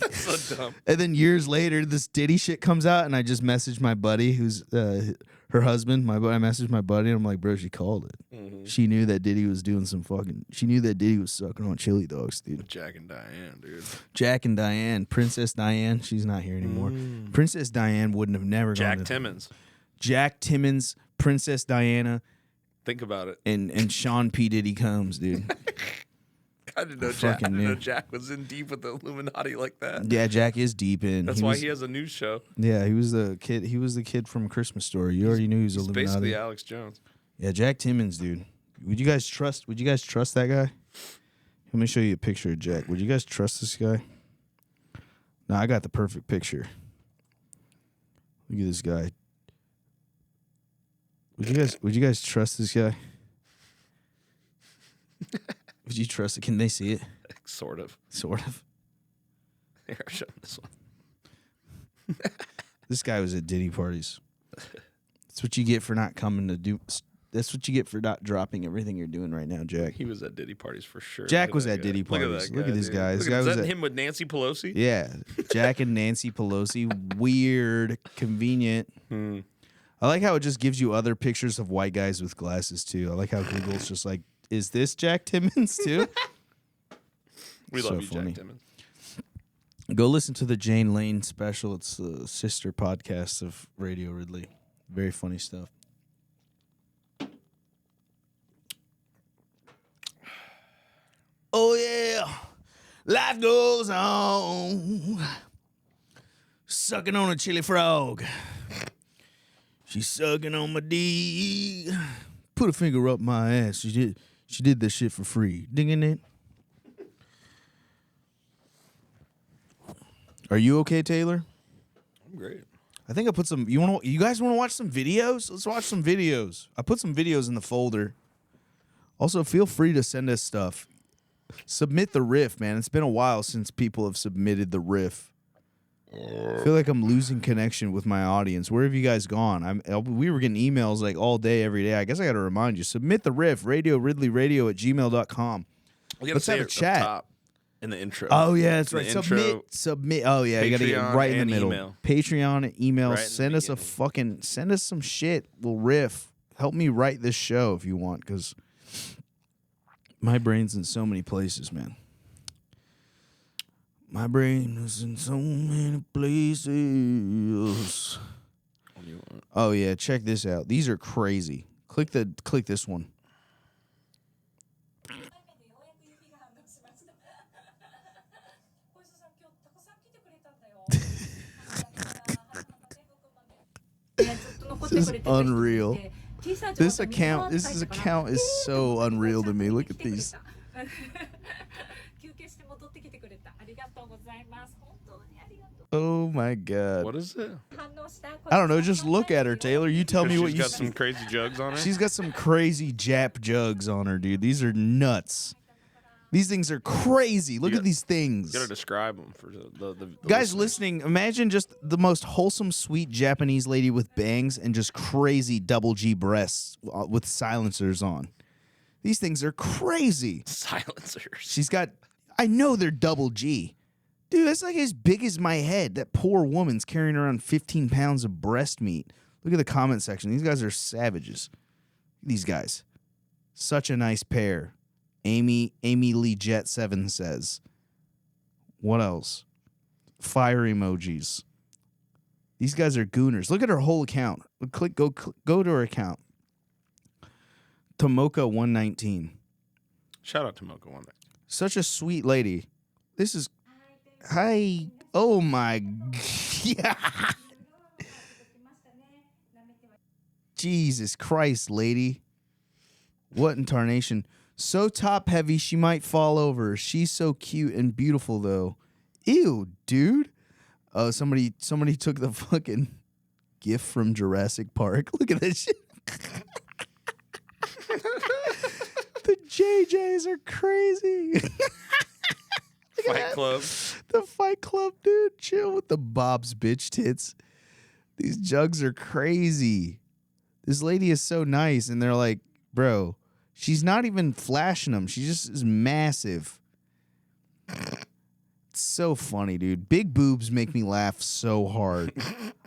That's so dumb. And then years later, this Diddy shit comes out, and I just messaged my buddy, who's her husband. I messaged my buddy, and I'm like, bro, she called it. Mm-hmm. She knew that Diddy was doing some fucking. She knew that Diddy was sucking on chili dogs, dude. Jack and Diane, dude. Jack and Diane, Princess Diane. She's not here anymore. Princess Diane wouldn't have never Jack gone to Timmons. Jack Timmons, Princess Diana. Think about it. And Sean P. Diddy Combs, dude. I didn't know Jack was in deep with the Illuminati like that. Yeah, Jack is deep in. That's why he has a news show. Yeah, he was the kid. He was the kid from Christmas Story. You already knew he was Illuminati. Basically Alex Jones. Yeah, Jack Timmons, dude. Would you guys trust that guy? Let me show you a picture of Jack. Would you guys trust this guy? No, I got the perfect picture. Look at this guy. Would you guys trust this guy? Would you trust it? Can they see it? Sort of. Here, I'll show them this one. This guy was at Diddy parties. That's what you get for not coming to do. That's what you get for not dropping everything you're doing right now, Jack. He was at Diddy parties for sure. Jack was at Diddy parties. Look at this guy. Is that him with Nancy Pelosi? Yeah, Jack and Nancy Pelosi. Weird, convenient. I like how it just gives you other pictures of white guys with glasses too. I like how Google's just like, is this Jack Timmons too? We love you, funny. Jack Timmons. Go listen to the Jane Lane special. It's the sister podcast of Radio Ridley. Very funny stuff. Oh, yeah. Life goes on. Sucking on a chili frog. She's sucking on my D. Put a finger up my ass. She did that shit for free. Dinging it. Are you okay, Taylor? I'm great. I think I put some. You guys want to watch some videos? Let's watch some videos. I put some videos in the folder. Also, feel free to send us stuff. Submit the riff, man. It's been a while since people have submitted the riff. I feel like I'm losing connection with my audience. Where have you guys gone? We were getting emails like all day, every day. I guess I got to remind you. Submit the riff, RadioRidleyRadio@gmail.com. Let's have a chat. Top in the intro. Oh, yeah, that's right. Submit. Oh, yeah, you got to get right in the middle. Email. Patreon, email. Right send us send us some shit. We'll riff. Help me write this show if you want, because my brain's in so many places, man. My brain is in so many places. Oh, yeah, check this out. These are crazy. Click this one. This is unreal. This account is so unreal to me. Look at these. Oh my god. What is it? I don't know. Just look at her, Taylor. You tell me what you She's got see. some crazy jugs on her. She's got some crazy Jap jugs on her, dude. These are nuts. These things are crazy. Look at these things. You gotta describe them for the guys listeners. listening. Imagine just the most wholesome, sweet Japanese lady with bangs and just crazy double G breasts with silencers on. These things are crazy. Silencers. She's got. I know they're double G. Dude, that's like as big as my head. That poor woman's carrying around 15 pounds of breast meat. Look at the comment section. These guys are savages. These guys. Such a nice pair. Amy Lee Jet 7 says. What else? Fire emojis. These guys are gooners. Look at her whole account. Go to her account. Tomoka 119. Shout out to Mocha 119. Such a sweet lady. This is hi. Oh my god. Jesus Christ, lady. What in tarnation? So top heavy she might fall over. She's so cute and beautiful though. Ew, dude. Oh, somebody took the fucking gift from Jurassic Park. Look at this shit. The JJs are crazy. Fight Club. The Fight Club, dude. Chill with the Bob's bitch tits. These jugs are crazy. This lady is so nice, and they're like, bro, she's not even flashing them. She just is massive. It's so funny, dude. Big boobs make me laugh so hard.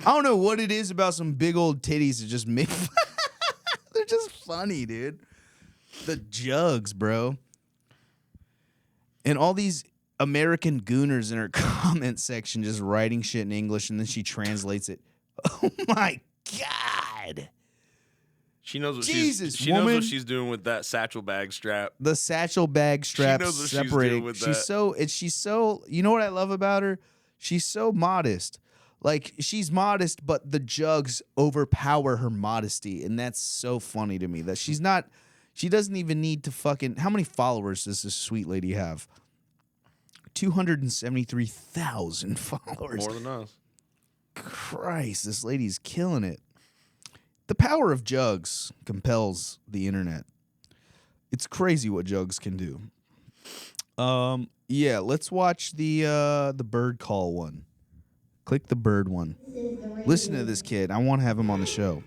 I don't know what it is about some big old titties that just make... They're just funny, dude. The jugs, bro. And all these American gooners in her comment section just writing shit in English, and then she translates it. Oh my god. She knows what Jesus, she knows woman. what she's doing with that satchel bag strap. The satchel bag strap knows what she's separating. doing with that. She's so you know what I love about her? She's so modest. Like, she's modest, but the jugs overpower her modesty, and that's so funny to me that she doesn't even need to fucking... How many followers does this sweet lady have? 273,000 followers. More than us. Christ, this lady's killing it. The power of jugs compels the internet. It's crazy what jugs can do. Yeah, let's watch the bird call one. Click the bird one. Listen to this kid. I want to have him on the show.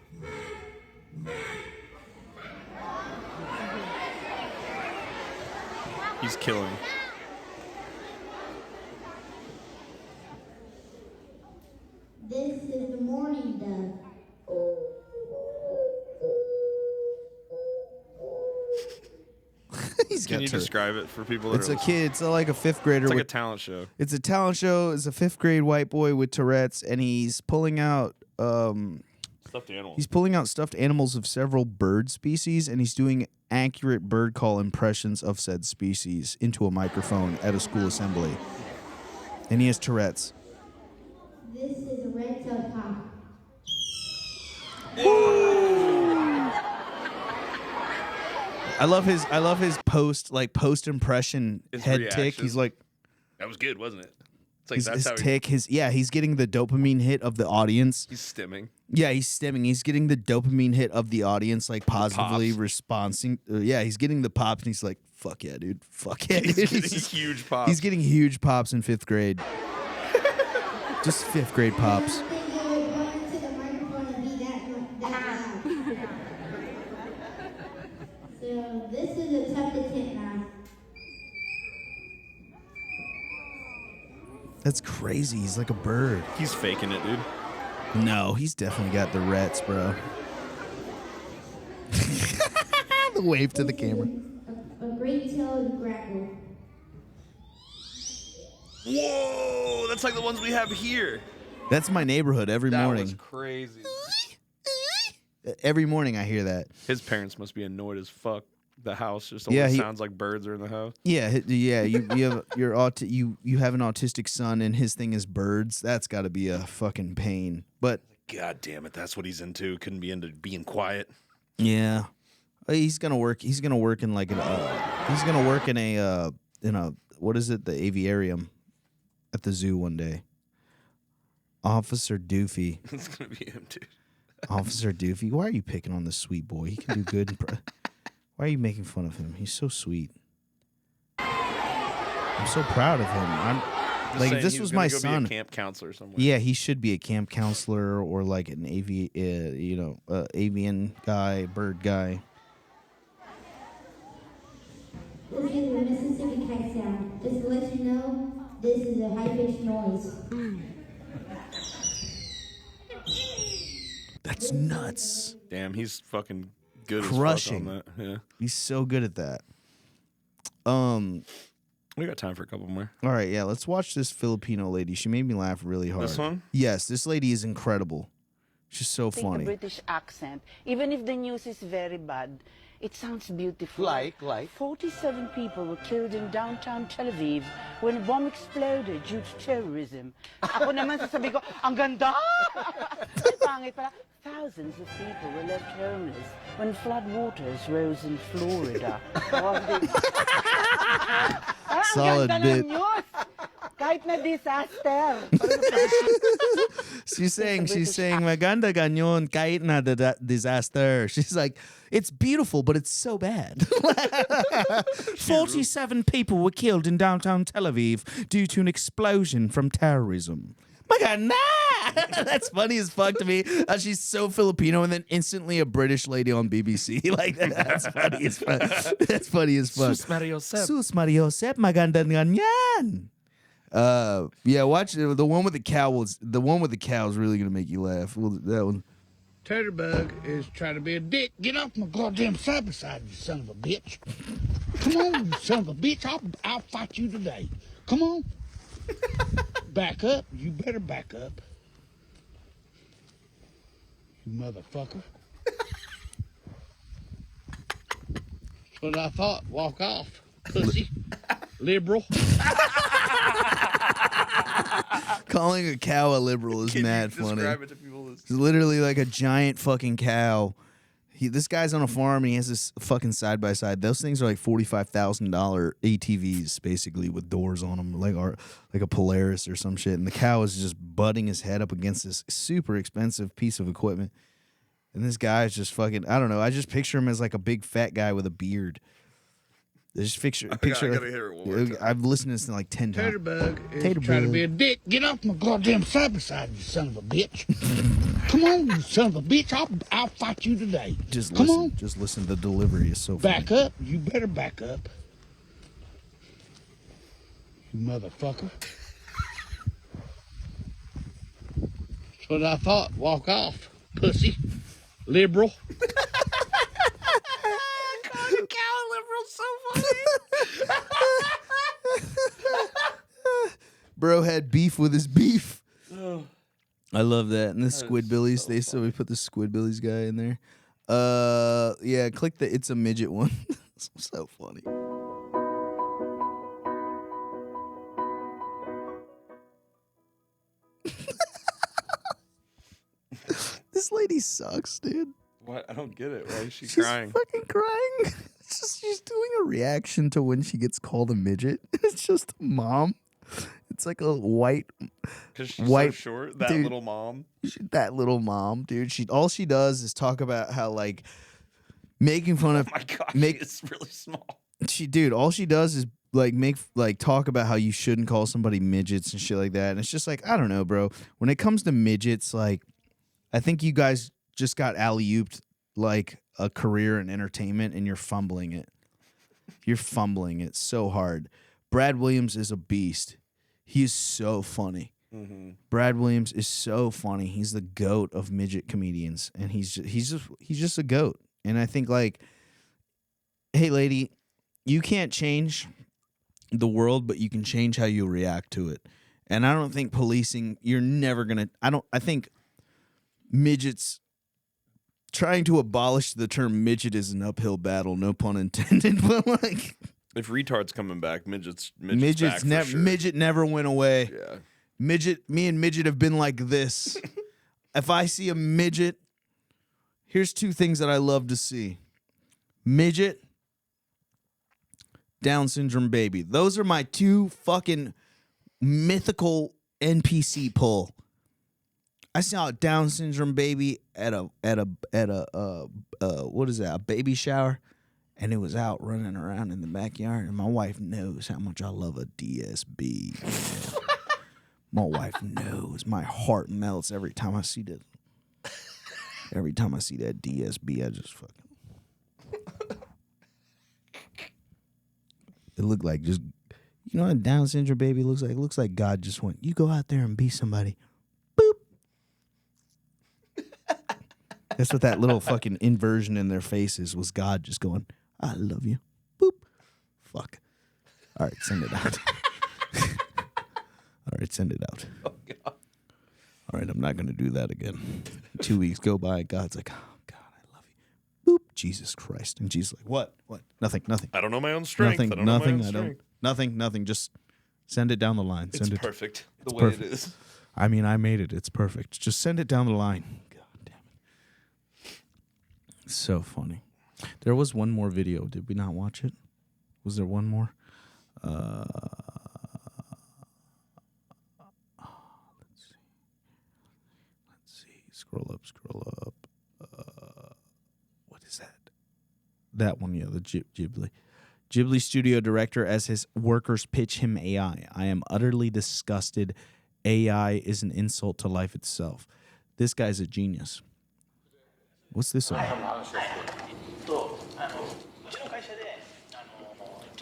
He's killing. This is the morning dove. Can you describe it for people that It's are a kid. It's like a fifth grader. It's like with, a talent show. It's a talent show. It's a fifth grade white boy with Tourette's, and he's pulling out Stuffed animals. he's pulling out stuffed animals of several bird species, and he's doing accurate bird call impressions of said species into a microphone at a school assembly. And he has Tourette's. This is a red-tailed hawk. I love his post impression His head reaction. tick. He's like That was good, wasn't it? It's like his that's how tick. He's getting the dopamine hit of the audience. he's stimming. Yeah, he's stemming. He's getting the dopamine hit of the audience, like positively pops. responding. Yeah, he's getting the pops, and he's like, "Fuck yeah, dude! Fuck yeah, dude!" He's getting just- huge pops. He's getting huge pops in fifth grade. Just fifth grade pops. I didn't think it would go into the microphone and be that loud. So this is a tuck tit now. That's crazy. He's like a bird. He's faking it, dude. No, he's definitely got the Rets, bro. The wave to the camera. A great-tailed grackle. Whoa, that's like the ones we have here. That's my neighborhood every That morning. was crazy. Every morning I hear that. His parents must be annoyed as fuck. The house just Yeah, always he- sounds like birds are in the house. Yeah, yeah. You have you have an autistic son, and his thing is birds. That's got to be a fucking pain. But God damn it, that's what he's into. Couldn't be into being quiet. Yeah. He's gonna work in like he's gonna work in a what is it, the aviarium at the zoo one day. Officer Doofy. It's gonna be him, dude. Officer Doofy. Why are you picking on this sweet boy? He can do good. Why are you making fun of him? He's so sweet. I'm so proud of him. Like, if this was my son. Be a camp counselor somewhere. Yeah, he should be a camp counselor or like an avian guy, bird guy. This is the Mississippi kite sound. Just to let you know, this is a high-pitched noise. That's nuts. Damn, he's fucking good Crushing. as fuck on that. Yeah. He's so good at that. We got time for a couple more. All right, yeah, let's watch this Filipino lady. She made me laugh really hard. This one? Yes, this lady is incredible. She's so funny. The British accent, even if the news is very bad, it sounds beautiful. Like? 47 people were killed in downtown Tel Aviv when a bomb exploded due to terrorism. Ako naman sasabi ko, ang ganda! Ay, pangit pala. Thousands of people were left homeless when flood waters rose in Florida. Solid bit. Kahit na disaster. She's saying, maganda ganyon kahit na disaster. She's like, it's beautiful, but it's so bad. 47 people were killed in downtown Tel Aviv due to an explosion from terrorism. Maganda! That's funny as fuck to me. She's so Filipino and then instantly a British lady on BBC. Like, that's funny as fuck. That's funny as fuck. Sus Mariosep. Sus Mariosep, maganda ganyan. Yeah, watch the one with the cow. The one with the cow is really gonna make you laugh. Well, that one. Tatterbug is trying to be a dick. Get off my goddamn side beside you, son of a bitch. Come on, you son of a bitch. I'll fight you today. Come on. Back up. You better back up. You motherfucker. That's what I thought. Walk off, pussy. Liberal. Calling a cow a liberal is Can mad you funny. describe it to people? It's literally like a giant fucking cow. This guy's on a farm and he has this fucking side by side. Those things are like $45,000 ATVs, basically, with doors on them, like a Polaris or some shit. And the cow is just butting his head up against this super expensive piece of equipment. And this guy's just fucking, I don't know. I just picture him as like a big fat guy with a beard. I just picture. I gotta hear it one more time. I've listened to this like 10 times. Tatterbug is trying to be a dick. Get off my goddamn side beside you, son of a bitch. Come on, you son of a bitch. I'll fight you today. Just Come listen. on. Just listen. The delivery is so funny. Back up. You better back up. You motherfucker. That's what I thought. Walk off, pussy. Liberal. Bro had beef with his beef. I love that. And the Squidbillies, we put the Squidbillies guy in there. Yeah, click the It's a Midget one. It's so funny. This lady sucks, dude. What? I don't get it. Why is she She's crying? fucking crying. It's just, she's doing a reaction to when she gets called a midget. It's just a mom. It's like a white, Because she's white- so short. That dude. little mom. that little mom, dude. All she does is talk about how like making fun of Oh my god, it's really small. all she does is talk about how you shouldn't call somebody midgets and shit like that. And it's just like, I don't know, bro. When it comes to midgets, like, I think you guys just got alley-ooped like a career in entertainment and you're fumbling it. You're fumbling it so hard. Brad Williams is a beast. He is so funny. Mm-hmm. Brad Williams is so funny. He's the GOAT of midget comedians, and he's just a GOAT. And I think, like, hey, lady, you can't change the world, but you can change how you react to it. And I don't think policing, you're never gonna. I think midgets. Trying to abolish the term midget is an uphill battle, no pun intended. But like, If retard's coming back, midget midget never went away. Yeah. Me and midget have been like this if I see a midget, here's two things that I love to see. Midget, Down syndrome baby. Those are my two fucking mythical NPC pull. I saw a Down syndrome baby at a what is that? A baby shower, and it was out running around in the backyard. And my wife knows how much I love a DSB. Man. My wife knows. My heart melts every time I see that. Every time I see that DSB, I just fucking. It looked like just, you know what a Down syndrome baby looks like? It looks like God just went, you go out there and be somebody. Boop. That's what that little fucking inversion in their faces was, God just going, I love you. Boop. Fuck. All right, send it out. All right, send it out. Oh, God. All right, I'm not going to do that again. 2 weeks go by, God's like, oh, God, I love you. Boop. Jesus Christ. And Jesus like, what? What? Nothing. I don't know my own strength. Nothing. Just send it down the line. It's perfect the way perfect. it is. I mean, I made it. It's perfect. Just send it down the line. God damn it. So funny. There was one more video. Did we not watch it? Was there one more? Let's see. Scroll up. What is that? That one, yeah, the Ghibli. Ghibli studio director as his workers pitch him AI. I am utterly disgusted. AI is an insult to life itself. This guy's a genius. What's this about?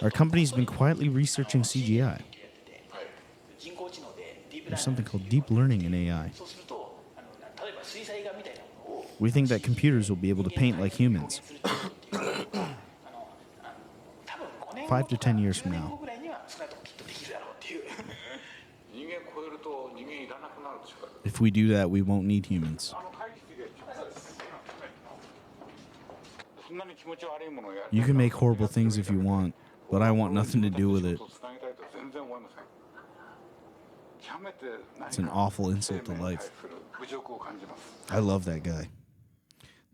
Our company's been quietly researching CGI. There's something called deep learning in AI. We think that computers will be able to paint like humans. 5 to 10 years from now. If we do that, we won't need humans. You can make horrible things if you want, but I want nothing to do with it. It's an awful insult to life. I love that guy.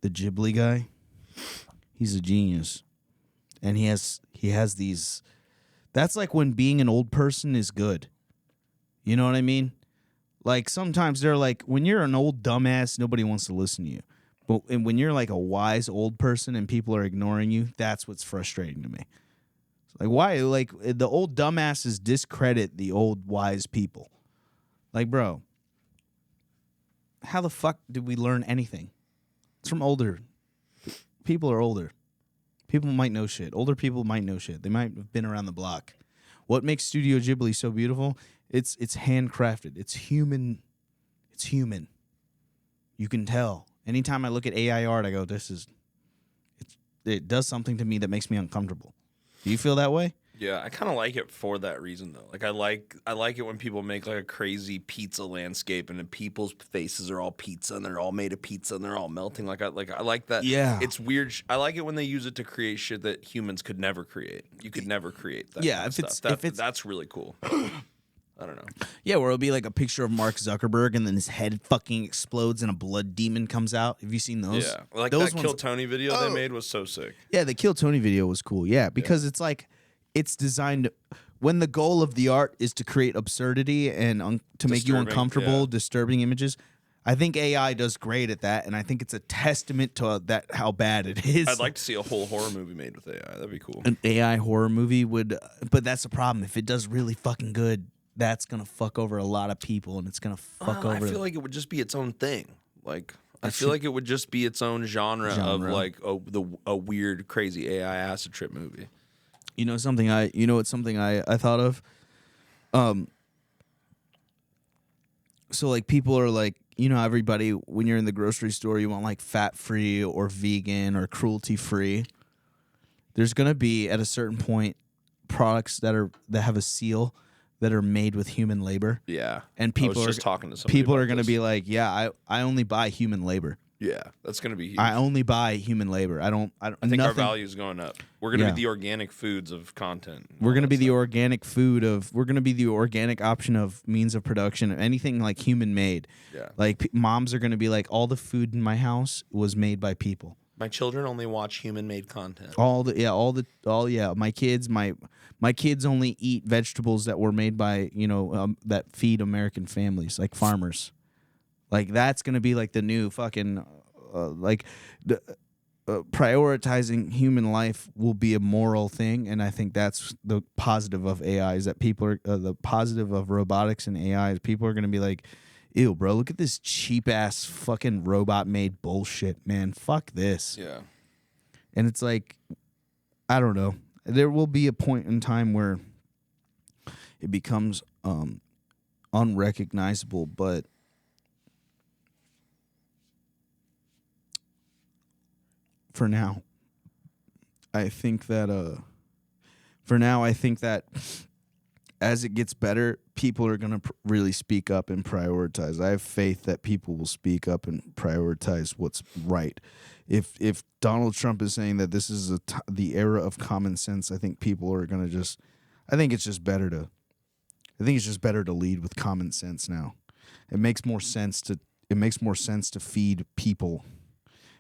The Ghibli guy, he's a genius. And he has these, that's like when being an old person is good. You know what I mean? Like sometimes they're like, when you're an old dumbass, nobody wants to listen to you. But when you're like a wise old person and people are ignoring you, that's what's frustrating to me. It's like, why? Like the old dumbasses discredit the old wise people. Like, bro, how the fuck did we learn anything? It's from older. People are older. People might know shit. Older people might know shit. They might have been around the block. What makes Studio Ghibli so beautiful? It's handcrafted. It's human. It's human. You can tell. Anytime I look at AI art, I go, it does something to me that makes me uncomfortable. Do you feel that way? Yeah, I kind of like it for that reason though. Like I like it when people make like a crazy pizza landscape and the people's faces are all pizza and they're all made of pizza and they're all melting. I like that. Yeah, it's weird. I like it when they use it to create shit that humans could never create. You could never create that. Yeah, that's really cool. I don't know. Yeah, where it'll be like a picture of Mark Zuckerberg and then his head fucking explodes and a blood demon comes out. Have you seen those? Yeah, like those that Kill Tony video they made was so sick. Yeah, the Kill Tony video was cool. Yeah, because it's like, it's designed when the goal of the art is to create absurdity and to make you uncomfortable, disturbing images. I think AI does great at that, and I think it's a testament to that how bad it is. I'd like to see a whole horror movie made with AI. That'd be cool. An AI horror movie would, but that's the problem. If it does really fucking good, that's gonna fuck over a lot of people, and it's gonna fuck over. I feel like it would just be its own thing. Like I feel like it would just be its own genre. Of like a weird, crazy AI acid trip movie. You know something I thought of? So like people are like, you know, everybody when you're in the grocery store, you want like fat free or vegan or cruelty free. There's gonna be at a certain point products that have a seal that are made with human labor. Yeah. And people I was are just talking to somebody people about are gonna this. be like, yeah, I only buy human labor. Yeah, that's going to be huge. I only buy human labor. I think our value is going up. We're going to be the organic foods of content. We're going to be the organic food of. We're going to be the organic option of means of production. Anything like human made. Yeah. Like moms are going to be like, all the food in my house was made by people. My children only watch human made content. My kids only eat vegetables that were made by that feed American families, like farmers. Like that's gonna be like the new fucking prioritizing human life will be a moral thing, and I think that's the positive of AI is that people are the positive of robotics and AI is people are gonna be like, ew, bro, look at this cheap ass fucking robot made bullshit, man. Fuck this. Yeah. And it's like, I don't know. There will be a point in time where it becomes unrecognizable, but for now, I think that as it gets better, people are going to really speak up and prioritize. I have faith that people will speak up and prioritize what's right. If Donald Trump is saying that this is the era of common sense, I think people are going to I think it's just better to lead with common sense now. It makes more sense to feed people.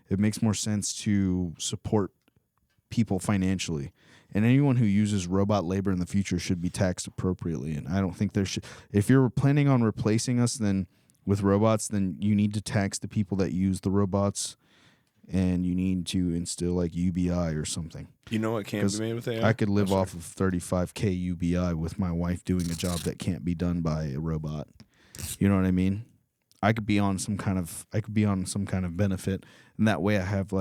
It makes more sense to support people financially. And anyone who uses robot labor in the future should be taxed appropriately. And I don't think there should. If you're planning on replacing us with robots, then you need to tax the people that use the robots, and you need to instill like UBI or something. You know what can't be made with AI? I could live off of $35K UBI with my wife doing a job that can't be done by a robot. You know what I mean? I could be on some kind of benefit, and that way I have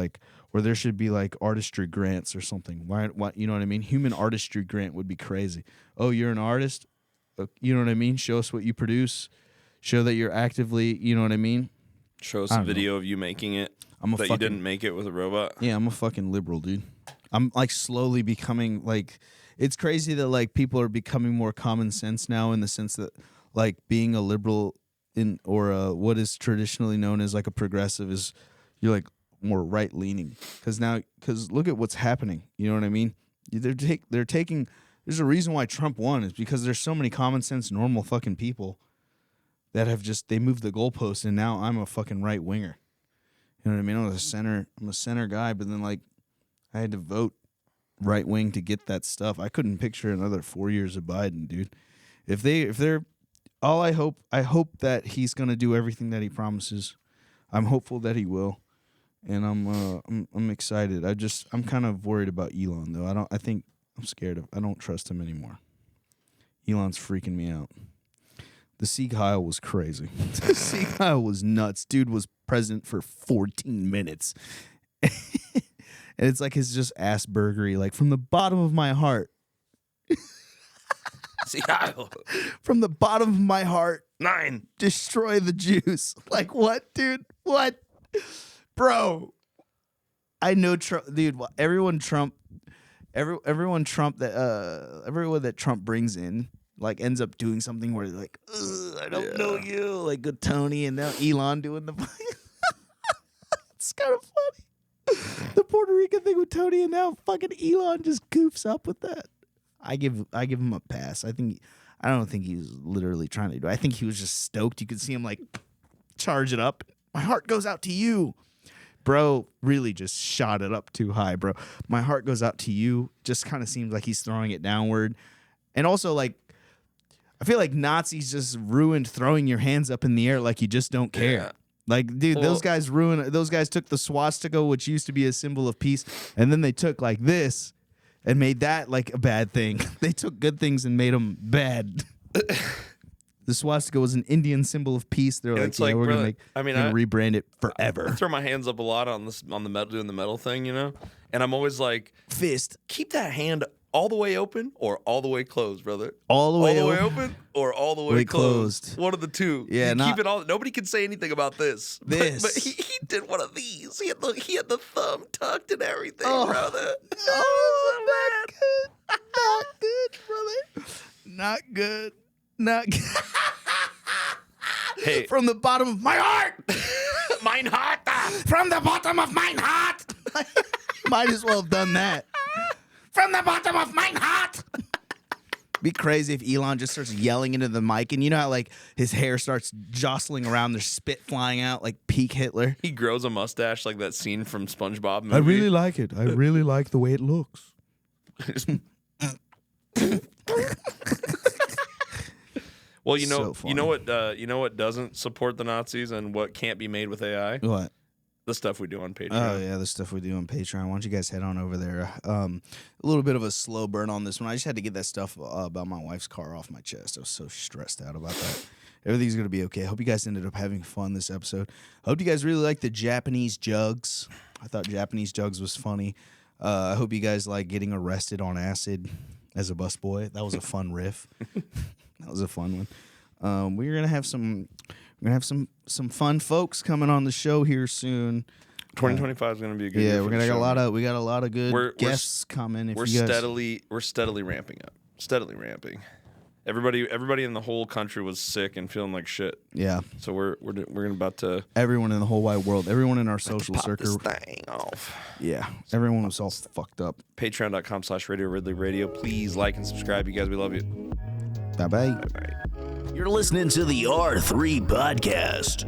or there should be like artistry grants or something. Why? You know what I mean? Human artistry grant would be crazy. Oh, you're an artist? You know what I mean? Show us what you produce. Show that you're actively, you know what I mean? Show us a video of you making it. You didn't make it with a robot. Yeah, I'm a fucking liberal, dude. I'm like slowly becoming like, it's crazy that like people are becoming more common sense now in the sense that like being a liberal or what is traditionally known as like a progressive is you're like more right leaning because look at what's happening. You know what I mean? They're taking. There's a reason why Trump won is because there's so many common sense, normal fucking people that have they moved the goalpost, and now I'm a fucking right winger. You know what I mean? I'm a center guy, but then like I had to vote right wing to get that stuff. I couldn't picture another 4 years of Biden, dude. If they're all I hope that he's gonna do everything that he promises. I'm hopeful that he will, and I'm excited. I'm kind of worried about Elon though. I'm scared I don't trust him anymore. Elon's freaking me out. The Sieg Heil was crazy. The Sieg Heil was nuts. Dude was president for 14 minutes. And it's like his just ass burgery, like from the bottom of my heart. Sieg Heil. From the bottom of my heart. 9. Destroy the Jews. Like what, dude? What? Bro. I know Trump, dude. Everyone that Trump brings in like ends up doing something where like, I don't know you, like good Tony, and now Elon doing the. It's kind of funny. The Puerto Rican thing with Tony, and now fucking Elon just goofs up with that. I give him a pass. I don't think he was literally trying to do it. I think he was just stoked. You could see him like charge it up. My heart goes out to you. Bro really just shot it up too high, bro. My heart goes out to you. Just kind of seems like he's throwing it downward. And also, like, I feel like Nazis just ruined throwing your hands up in the air like you just don't care. Yeah. Like, dude, those guys took the swastika, which used to be a symbol of peace, and then they took, like, this and made that, like, a bad thing. They took good things and made them bad. The swastika was an Indian symbol of peace. They're like, yeah, we're gonna rebrand it forever. I throw my hands up a lot on the metal, doing the metal thing, you know, and I'm always like, fist. Keep that hand all the way open or all the way closed, brother. All the way open or all the way closed. One of the two. Yeah, keep it all. Nobody can say anything about this. This, but he did one of these. He had the thumb tucked and everything, brother. Oh, not good. Not good, brother. Not good. Not good. Hey, from the bottom of my heart. Mein Heart. From the bottom of my heart. Might as well have done that. From the bottom of my heart. Be crazy if Elon just starts yelling into the mic, and you know how like his hair starts jostling around, there's spit flying out like peak Hitler. He grows a mustache like that scene from SpongeBob movie. I really like it. I really like the way it looks. Well, So you know what doesn't support the Nazis and what can't be made with AI? What? The stuff we do on Patreon. Oh yeah, the stuff we do on Patreon. Why don't you guys head on over there? A little bit of a slow burn on this one. I just had to get that stuff about my wife's car off my chest. I was so stressed out about that. Everything's gonna be okay. Hope you guys ended up having fun this episode. Hope you guys really like the Japanese jugs. I thought Japanese jugs was funny. I hope you guys like getting arrested on acid as a busboy. That was a fun riff. That was a fun one. We're gonna have some fun folks coming on the show here soon. 2025 is going to be a good year. Yeah, for we're the gonna show. we got a lot of good guests coming. If We're you guys, steadily ramping up. Steadily ramping. Everybody in the whole country was sick and feeling like shit. yeah, So we're about to everyone in the whole wide world, everyone in our social pop circle, this thing off. yeah, everyone was all fucked up. Patreon.com/Radio Ridley Radio. Please like and subscribe, you guys. We love you. Bye bye. Bye bye. You're listening to the R3 Podcast.